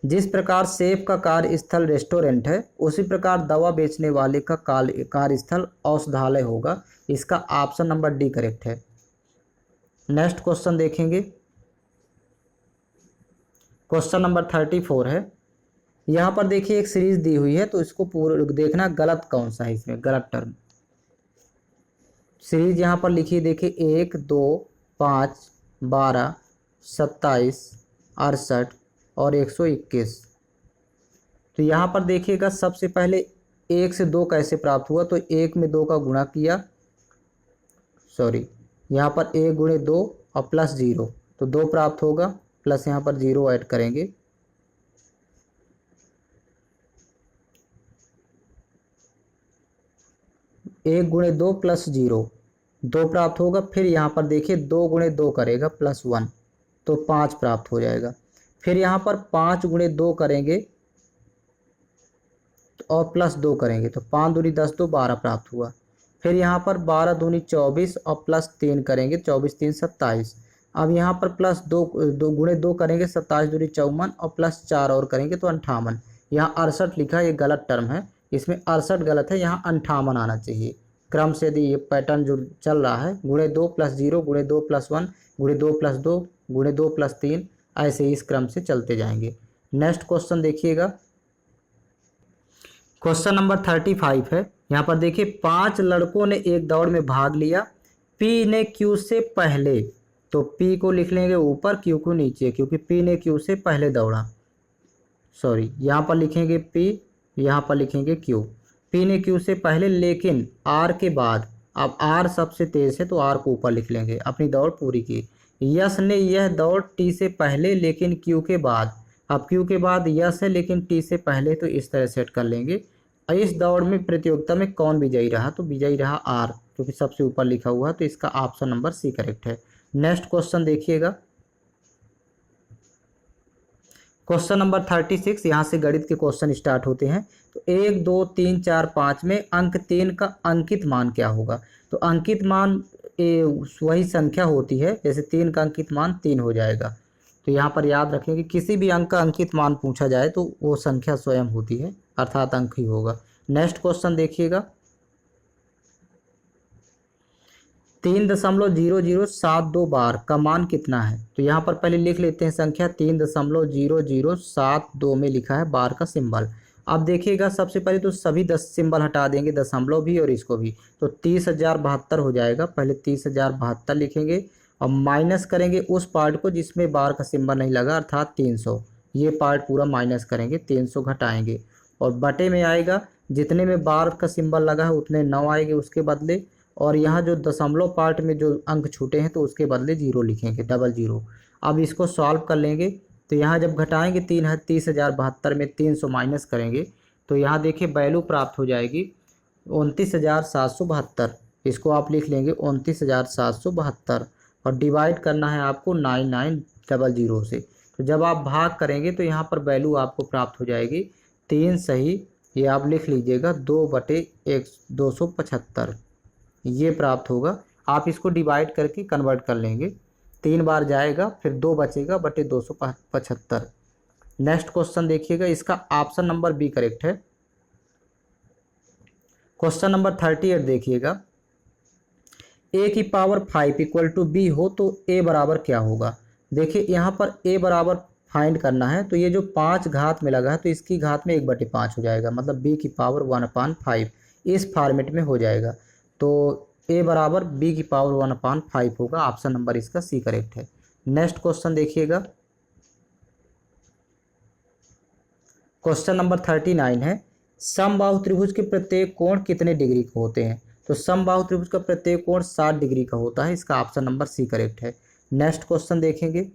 जिस प्रकार सेफ का कार्यस्थल रेस्टोरेंट है, उसी प्रकार दवा बेचने वाले का कार्यस्थल औषधालय होगा। इसका ऑप्शन नंबर डी करेक्ट है। नेक्स्ट क्वेश्चन देखेंगे, क्वेश्चन नंबर 34 है। यहाँ पर देखिए एक सीरीज दी हुई है, तो इसको पूरा देखना गलत कौन सा है, इसमें गलत टर्म। सीरीज यहाँ पर लिखी देखिए 1, 2, 5, 12, 27, 68 और 121। तो यहाँ पर देखिएगा सबसे पहले 1 से 2 कैसे प्राप्त हुआ, तो 1 में 2 का गुणा किया, सॉरी यहाँ पर 1 गुणे 2 और प्लस 0, तो 2 प्राप्त होगा, प्लस यहाँ पर 0 ऐड करेंगे, एक गुणे 2 प्लस 0, 2 प्राप्त होगा। फिर यहाँ पर देखिए 2 गुणे 2 करेगा प्लस 1, तो 5 प्राप्त हो जाएगा। फिर यहाँ पर 5 गुणे 2 करेंगे और प्लस 2 करेंगे, तो 5 दूनी 10, 2 12 प्राप्त हुआ। फिर यहाँ पर 12 दूनी 24 और प्लस 3 करेंगे, 24 3 27। अब यहाँ पर प्लस 2 गुणे 2 करेंगे, 27 दूनी 54 और प्लस 4 और करेंगे तो 58। यहाँ 68 लिखा है, ये गलत टर्म है, इसमें 68 गलत है, यहाँ 58 आना चाहिए। क्रम से यदि ये पैटर्न जो चल रहा है, गुणे 2 प्लस 0, गुणे 2 प्लस 1, गुणे 2 प्लस 2, गुणे 2 प्लस 3, ऐसे ही इस क्रम से चलते जाएंगे। नेक्स्ट क्वेश्चन देखिएगा, क्वेश्चन नंबर 35 है। यहाँ पर देखिए 5 लड़कों ने एक दौड़ में भाग लिया, P ने Q से पहले, तो P को लिख लेंगे ऊपर, Q को नीचे, क्योंकि P ने Q से पहले दौड़ा, सॉरी यहाँ पर लिखेंगे P, यहाँ पर लिखेंगे Q। P ने Q से पहले लेकिन R के बाद, अब R सबसे तेज है तो R को ऊपर लिख लेंगे, अपनी दौड़ पूरी की। यश ने यह दौड़ T से पहले लेकिन Q के बाद, अब Q के बाद यश है लेकिन T से पहले, तो इस तरह सेट कर लेंगे। इस दौड़ में प्रतियोगिता में कौन विजयी रहा, तो विजयी रहा R, क्योंकि सबसे ऊपर लिखा हुआ है, तो इसका ऑप्शन नंबर सी करेक्ट है। नेक्स्ट क्वेश्चन देखिएगा, क्वेश्चन नंबर 36। यहाँ से गणित के क्वेश्चन स्टार्ट होते हैं। तो 1 2 3 4 5 में अंक 3 का अंकित मान क्या होगा, तो अंकित मान वही संख्या होती है, जैसे 3 का अंकित मान 3 हो जाएगा। तो यहाँ पर याद रखें कि किसी भी अंक का अंकित मान पूछा जाए तो वो संख्या स्वयं होती है, अर्थात अंक ही होगा। नेक्स्ट क्वेश्चन देखिएगा, 3.0072 बार का मान कितना है, तो यहाँ पर पहले लिख लेते हैं संख्या, 3.0072 में लिखा है बार का सिंबल। अब देखिएगा सबसे पहले तो सभी 10 सिंबल हटा देंगे, दशमलव भी और इसको भी, तो 30,072 हो जाएगा। पहले 30,072 लिखेंगे और माइनस करेंगे उस पार्ट को जिसमें बार का सिंबल नहीं लगा, अर्थात 300, ये पार्ट पूरा माइनस करेंगे, 300 घटाएंगे और बटे में आएगा, जितने में बार का सिंबल लगा है उतने 9 आएंगे उसके बदले, और यहाँ जो दशमलव पार्ट में जो अंक छूटे हैं तो उसके बदले 0 लिखेंगे, 00। अब इसको सॉल्व कर लेंगे, तो यहाँ जब घटाएंगे 30,072 में 300 माइनस करेंगे तो यहाँ देखिए वैल्यू प्राप्त हो जाएगी 29,772। इसको आप लिख लेंगे 29,772 और डिवाइड करना है आपको 9900 से। तो जब आप भाग करेंगे तो यहाँ पर वैल्यू आपको प्राप्त हो जाएगी 3 सही, ये आप लिख लीजिएगा 2/275, ये प्राप्त होगा। आप इसको डिवाइड करके कन्वर्ट कर लेंगे, 3 बार जाएगा फिर 2 बचेगा बटे 275। नेक्स्ट क्वेश्चन देखिएगा, इसका ऑप्शन नंबर बी करेक्ट है। क्वेश्चन नंबर 38 देखिएगा, a की पावर 5 इक्वल टू b हो तो a बराबर क्या होगा। देखिए यहाँ पर a बराबर फाइंड करना है, तो ये जो 5 घात में लगा है तो इसकी घात में 1/5 हो जाएगा, मतलब b की पावर 1/5 इस फॉर्मेट में हो जाएगा। तो a बराबर b की पावर 1/5 होगा, ऑप्शन नंबर इसका सी करेक्ट है। नेक्स्ट क्वेश्चन देखिएगा, क्वेश्चन नंबर 39 है, समबाहु त्रिभुज के प्रत्येक कोण कितने डिग्री के होते हैं, तो समबाहु त्रिभुज का प्रत्येक कोण 60 डिग्री का होता है, इसका ऑप्शन नंबर सी करेक्ट है। नेक्स्ट क्वेश्चन देखेंगे,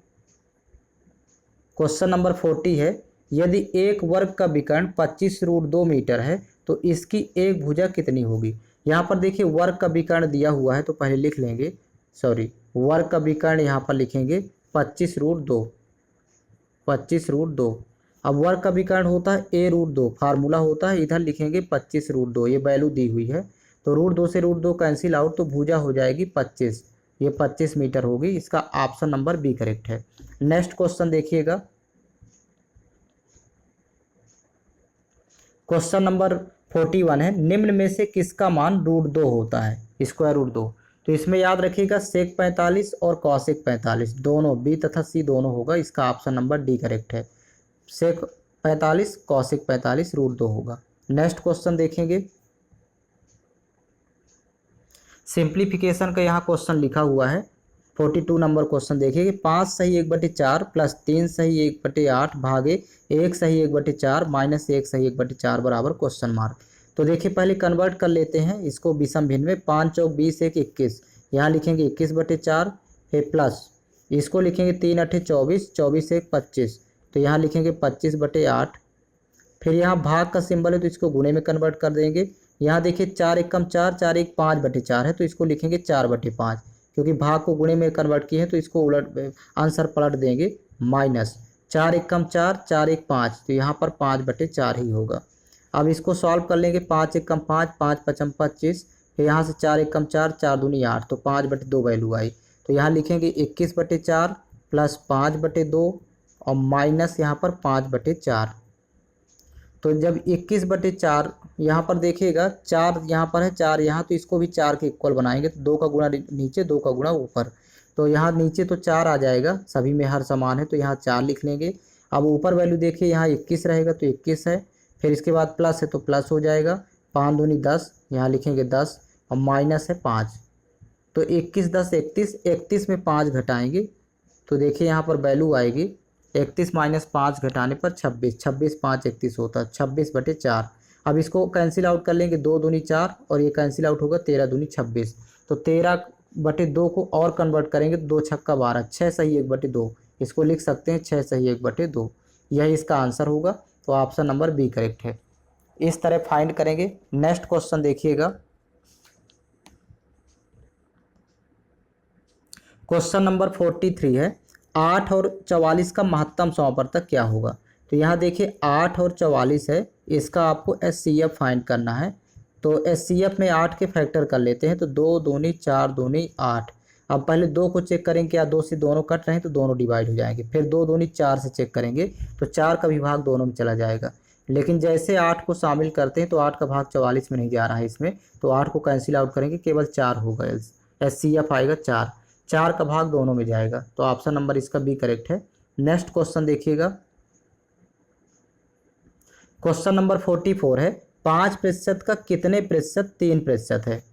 क्वेश्चन नंबर 40 है, यदि एक वर्ग का विकर्ण 25√2 मीटर है तो इसकी एक भुजा कितनी होगी। यहाँ पर देखिए वर्ग का विकर्ण दिया हुआ है तो पहले लिख लेंगे, सॉरी वर्ग का विकर्ण यहाँ पर लिखेंगे 25√2, 25√2। अब वर्ग का विकर्ण होता है a√2, फार्मूला होता है, इधर लिखेंगे 25√2, ये वैल्यू दी हुई है, तो √2 से √2 कैंसिल आउट, तो भुजा हो जाएगी 25, ये 25 मीटर होगी, इसका ऑप्शन नंबर बी करेक्ट है। नेक्स्ट क्वेश्चन देखिएगा, क्वेश्चन नंबर 41 है, निम्न में से किसका मान √2 होता है, स्क्वायर√2। तो इसमें याद रखिएगा सेक 45 और कॉसेक 45 दोनों, बी तथा सी दोनों होगा, इसका ऑप्शन नंबर डी करेक्ट है। सेक 45 कॉसेक 45 √2 होगा। नेक्स्ट क्वेश्चन देखेंगे, सिंप्लीफिकेशन का यहाँ क्वेश्चन लिखा हुआ है, 42 नंबर क्वेश्चन देखिए, 5 सही 1/4 प्लस 3 सही 1/8 भागे 1 सही 1/4 माइनस 1 सही 1/4 बराबर क्वेश्चन मार्क। तो देखिए पहले कन्वर्ट कर लेते हैं इसको विषम भिन्न में। 5 चौक 20 1 21, यहाँ लिखेंगे 21/4, फिर प्लस इसको लिखेंगे 3 8 24, 24 1 25, तो यहाँ लिखेंगे 25/8। फिर यहाँ भाग का सिंबल है तो इसको गुणे में कन्वर्ट कर देंगे। यहाँ देखिए 4 एकम 4, 4 1 5/4 है, तो इसको लिखेंगे 4/5, क्योंकि भाग को गुणे में कन्वर्ट किए हैं तो इसको उलट आंसर पलट देंगे माइनस 4 एकम 4, 4 1 5, तो यहाँ पर 5/4 ही होगा। अब इसको सॉल्व कर लेंगे। 5 एकम 5, 5 पचम 25, फिर यहाँ से 4 एकम 4, 4 दूनी 8, तो 5/2 वैल्यू आई। तो यहाँ लिखेंगे 21/4 प्लस 5/2 और माइनस यहाँ पर 5/4। तो जब 21/4 यहाँ पर देखिएगा 4 यहाँ पर है, 4 यहाँ, तो इसको भी 4 के इक्वल बनाएंगे, तो 2 का गुणा नीचे 2 का गुणा ऊपर, तो यहाँ नीचे तो 4 आ जाएगा, सभी में हर समान है तो यहाँ 4 लिख लेंगे। अब ऊपर वैल्यू देखिए यहाँ 21 रहेगा तो 21 है, फिर इसके बाद प्लस है तो प्लस हो जाएगा, 5 दूनी 10, यहाँ लिखेंगे 10 और माइनस है 5, तो 21 10 31, 31 में 5 घटाएंगे तो देखिए यहाँ पर वैल्यू आएगी 31 माइनस 5 घटाने पर 26, 26 5 31 होता है 26/4। अब इसको कैंसिल आउट कर लेंगे, 2 दूनी 4 और ये कैंसिल आउट होगा 13 दूनी 26, तो 13/2 को और कन्वर्ट करेंगे तो 2 छक्का 12, 6 सही 1/2, इसको लिख सकते हैं 6 सही 1/2, यही इसका आंसर होगा। तो ऑप्शन नंबर बी करेक्ट है। इस तरह फाइंड करेंगे। नेक्स्ट क्वेश्चन देखिएगा, क्वेश्चन नंबर 43 है, 8 और 44 का महत्तम समापवर्तक क्या होगा। तो यहाँ देखिए 8 और 44 है, इसका आपको SCF फाइंड करना है। तो SCF में 8 के फैक्टर कर लेते हैं, तो 2 दूनी 4 दूनी 8। अब पहले 2 को चेक करेंगे, क्या 2 से दोनों कट रहे हैं तो दोनों डिवाइड हो जाएंगे। फिर 2 दूनी 4 से चेक करेंगे तो 4 का भी भाग दोनों में चला जाएगा। लेकिन जैसे 8 को शामिल करते हैं तो 8 का भाग 44 में नहीं जा रहा है इसमें, तो 8 को कैंसिल आउट करेंगे, केवल 4 होगा, SCF आएगा 4, 4 का भाग दोनों में जाएगा, तो ऑप्शन नंबर इसका बी करेक्ट है। नेक्स्ट क्वेश्चन देखिएगा, क्वेश्चन नंबर 44 है, 5% का कितने प्रतिशत 3% है।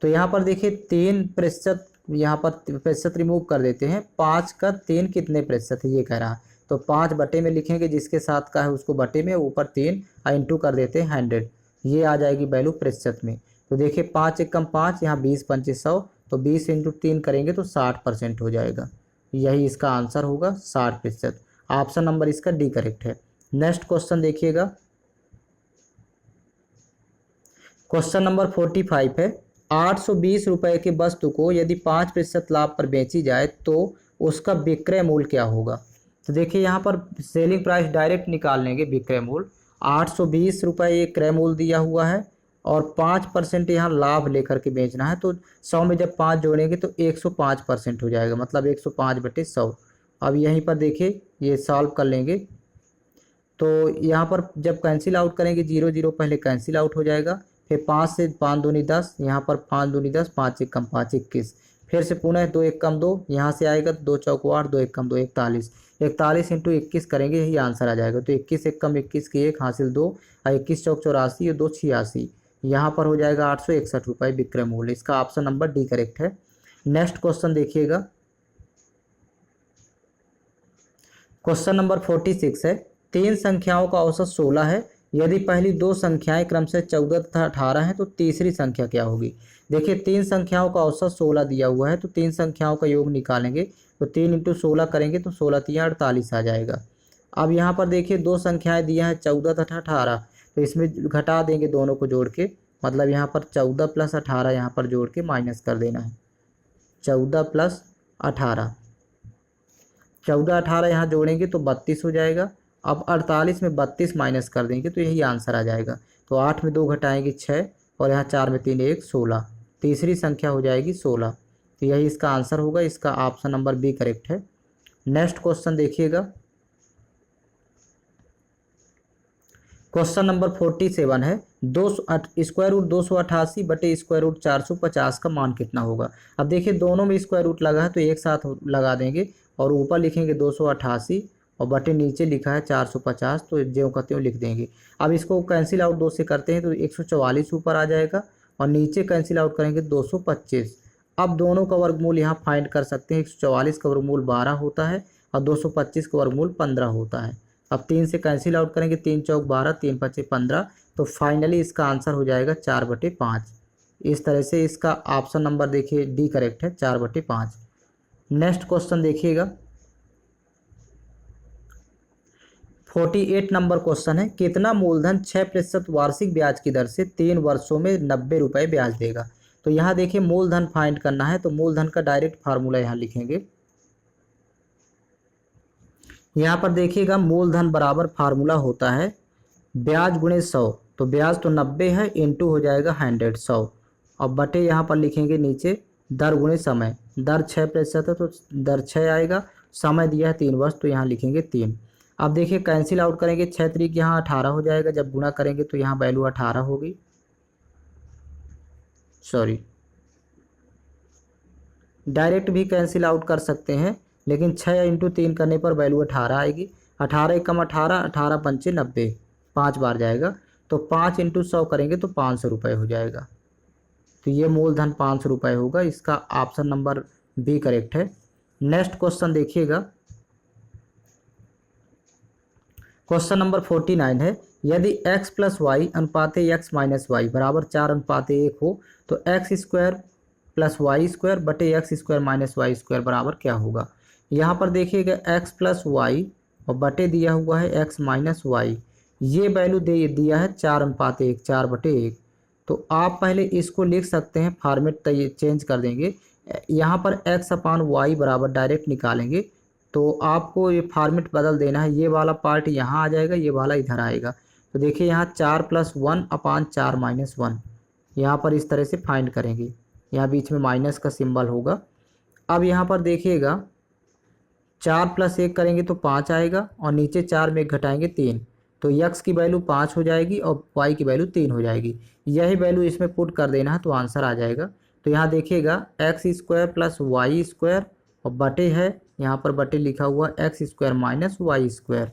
तो यहाँ पर देखिए 3%, यहाँ पर प्रतिशत रिमूव कर देते हैं, 5 का 3 कितने प्रतिशत है ये कह रहा है, तो 5 बटे में लिखेंगे, जिसके साथ का है उसको बटे में, ऊपर 3 इंटू कर देते हैं 100, ये आ जाएगी वैल्यू प्रतिशत में। तो देखिए 5 एकम 5, यहाँ 20 25 100, तो 20 इंटू 3 करेंगे तो 60% हो जाएगा, यही इसका आंसर होगा 60%। ऑप्शन नंबर इसका डी करेक्ट है। नेक्स्ट क्वेश्चन देखिएगा, क्वेश्चन नंबर 45 है, 820 रुपये की वस्तु को यदि 5% लाभ पर बेची जाए तो उसका विक्रय मूल्य क्या होगा। तो देखिए यहाँ पर सेलिंग प्राइस डायरेक्ट निकाल लेंगे, विक्रय मूल्य 820 रुपये ये क्रय मूल्य दिया हुआ है और 5% यहाँ लाभ लेकर के बेचना है, तो 100 में जब 5 जोड़ेंगे तो 105% हो जाएगा, मतलब 105/100। अब यहीं पर देखिए ये सॉल्व कर लेंगे, तो यहाँ पर जब कैंसिल आउट करेंगे 0 0 पहले कैंसिल आउट हो जाएगा, फिर 5 से 5 दूनी 10, यहाँ पर 5 दूनी 10, 5 एकम 5 21, फिर से पुनः 2 एकम 2, यहाँ से आएगा 2 चौक 8, 2 एकम 2 41, 41 इंटू 21 करेंगे, यही आंसर आ जाएगा। तो 21 एकम 21 की 1 हासिल 2, 21 चौक 84 और 2 86, यहाँ पर हो जाएगा 861 रुपये विक्रय मूल्य, इसका ऑप्शन नंबर डी करेक्ट है। नेक्स्ट क्वेश्चन देखिएगा, क्वेश्चन नंबर 46 है, 3 संख्याओं का औसत 16 है, यदि पहली 2 संख्याएं क्रमशः 14 तथा 18 हैं तो तीसरी संख्या क्या होगी। देखिए 3 संख्याओं का औसत 16 दिया हुआ है, तो 3 संख्याओं का योग निकालेंगे, तो 3 इंटू 16 करेंगे तो 16 3 48 आ जाएगा। अब यहाँ पर देखिए 2 संख्याएं दिया है 14 तथा 18, तो इसमें घटा देंगे दोनों को जोड़ के, मतलब यहाँ पर 14 प्लस 18 यहाँ पर जोड़ के माइनस कर देना है, 14 प्लस 18, 14 18 यहाँ जोड़ेंगे तो 32 हो जाएगा। अब 48 में 32 माइनस कर देंगे तो यही आंसर आ जाएगा। तो 8 में 2 घटाएंगे 6 और यहाँ 4 में 3 1 16, तीसरी संख्या हो जाएगी 16, तो यही इसका आंसर होगा, इसका ऑप्शन नंबर बी करेक्ट है। नेक्स्ट क्वेश्चन देखिएगा, क्वेश्चन नंबर 47 है, स्क्वायर रूट 288 बटे स्क्वायर रूट 450 का मान कितना होगा। अब देखिए दोनों में स्क्वायर रूट लगा है तो एक साथ लगा देंगे और ऊपर लिखेंगे 288 और बटे नीचे लिखा है 450, तो ज्यों का त्यों लिख देंगे। अब इसको कैंसिल आउट 2 से करते हैं तो 144 ऊपर आ जाएगा और नीचे कैंसिल आउट करेंगे 225। अब दोनों का वर्गमूल यहाँ फाइंड कर सकते हैं, 144 का वर्गमूल 12 होता है और 225 का वर्गमूल 15 होता है। अब 3 से कैंसिल आउट करेंगे, 3 चौक 12, 3 पचे 15, तो फाइनली इसका आंसर हो जाएगा 4/5। इस तरह से इसका ऑप्शन नंबर देखिए डी करेक्ट है, 4/5। नेक्स्ट क्वेश्चन देखिएगा, 48 नंबर क्वेश्चन है, कितना मूलधन 6% वार्षिक ब्याज की दर से 3 वर्षों में 90 रुपये ब्याज देगा। तो यहाँ देखिए मूलधन फाइंड करना है, तो मूलधन का डायरेक्ट फार्मूला यहाँ लिखेंगे। यहाँ पर देखिएगा मूलधन बराबर फार्मूला होता है ब्याज गुणे 100। तो ब्याज तो 90 है, इंटू हो जाएगा 100 100, और बटे यहाँ पर लिखेंगे नीचे दर गुणे समय। दर 6% है तो दर 6 आएगा, समय दिया है 3 वर्ष तो यहाँ लिखेंगे 3। अब देखिए कैंसिल आउट करेंगे, 6 तरीक यहाँ 18 हो जाएगा, जब गुणा करेंगे तो यहाँ वैल्यू 18 होगी, सॉरी डायरेक्ट भी कैंसिल आउट कर सकते हैं, लेकिन 6 इंटू 3 करने पर वैल्यू 18 आएगी। 18 एकम 18, 18 पंचे 90, 5 बार जाएगा, तो 5 इंटू 100 करेंगे तो 500 रुपये हो जाएगा। तो ये मूलधन 500 रुपये होगा, इसका ऑप्शन नंबर बी करेक्ट है। नेक्स्ट क्वेश्चन देखिएगा, क्वेश्चन नंबर 49 है, यदि x प्लस वाई अनुपाते x माइनस वाई बराबर 4:1 हो तो x² प्लस वाई स्क्वायर बटे x² माइनस वाई स्क्वायर बराबर क्या होगा। यहाँ पर देखिएगा x प्लस वाई और बटे दिया हुआ है x माइनस वाई, ये वैल्यू दे दिया है 4:1, 4/1। तो आप पहले इसको लिख सकते हैं, फॉर्मेट चेंज कर देंगे, यहाँ पर x अपान वाई बराबर डायरेक्ट निकालेंगे, तो आपको ये फॉर्मेट बदल देना है, ये वाला पार्ट यहाँ आ जाएगा, ये वाला इधर आएगा। तो देखिए यहाँ 4 + 1/4 - 1, यहाँ पर इस तरह से फाइंड करेंगे, यहाँ बीच में माइनस का सिंबल होगा। अब यहाँ पर देखिएगा 4 + 1 करेंगे तो 5 आएगा, और नीचे 4 में 1 घटाएंगे 3, तो x की वैल्यू 5 हो जाएगी और y की वैल्यू 3 हो जाएगी। यही वैल्यू इसमें पुट कर देना है तो आंसर आ जाएगा। तो यहाँ देखिएगा x² + y² और बटे है, यहाँ पर बटे लिखा हुआ x² माइनस y²।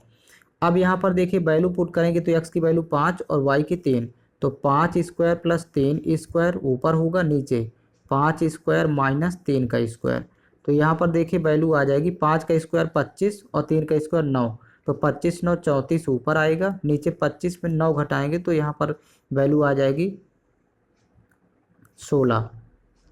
अब यहाँ पर देखिए वैल्यू पुट करेंगे तो x की वैल्यू 5 और y की 3, तो 5² + 3² ऊपर होगा, नीचे 5² माइनस 3 का स्क्वायर। तो यहाँ पर देखिए वैल्यू आ जाएगी 5 का स्क्वायर 25 और 3 का स्क्वायर 9, तो 25 9 34 ऊपर आएगा, नीचे 25 में 9 घटाएंगे तो यहाँ पर वैल्यू आ जाएगी 16।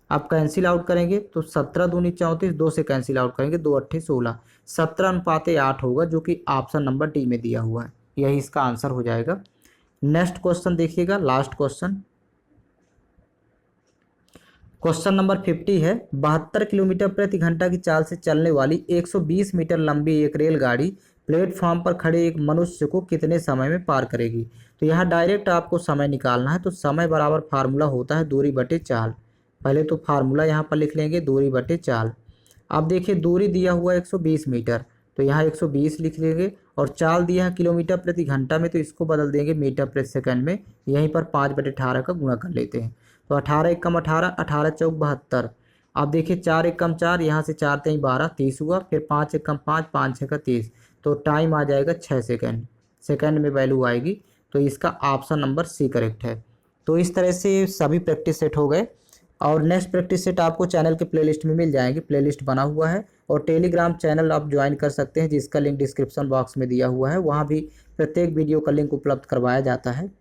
अब कैंसिल आउट करेंगे तो 17 दूनी 34, 2 से कैंसिल आउट करेंगे, 2 8 16, 17:8 होगा, जो कि ऑप्शन नंबर डी में दिया हुआ है, यही इसका आंसर हो जाएगा। नेक्स्ट क्वेश्चन देखिएगा, लास्ट क्वेश्चन, क्वेश्चन नंबर 50 है, 72 किलोमीटर प्रति घंटा की चाल से चलने वाली 120 मीटर लंबी एक रेलगाड़ी प्लेटफॉर्म पर खड़े एक मनुष्य को कितने समय में पार करेगी। तो यहाँ डायरेक्ट आपको समय निकालना है, तो समय बराबर फार्मूला होता है दूरी बटे चाल। पहले तो फार्मूला यहाँ पर लिख लेंगे, दूरी बटे चाल। अब देखिए दूरी दिया हुआ 120 मीटर, तो यहाँ 120 लिख लेंगे, और चाल दिया है किलोमीटर प्रति घंटा में, तो इसको बदल देंगे मीटर प्रति सेकंड में, यहीं पर 5/18 का गुणा कर लेते हैं। तो 18 एकम 18, 18 चौक 72। अब देखिए 4 एकम 4, यहाँ से 4 3 12, 30 हुआ, फिर 5 एकम 5, 5 6 का 30, तो टाइम आ जाएगा 6 सेकंड, सेकंड में वैल्यू आएगी। तो इसका ऑप्शन नंबर सी करेक्ट है। तो इस तरह से सभी प्रैक्टिस सेट हो गए, और नेक्स्ट प्रैक्टिस सेट आपको चैनल के प्लेलिस्ट में मिल जाएंगे, प्लेलिस्ट बना हुआ है, और टेलीग्राम चैनल आप ज्वाइन कर सकते हैं, जिसका लिंक डिस्क्रिप्शन बॉक्स में दिया हुआ है, वहाँ भी प्रत्येक वीडियो का लिंक उपलब्ध करवाया जाता है।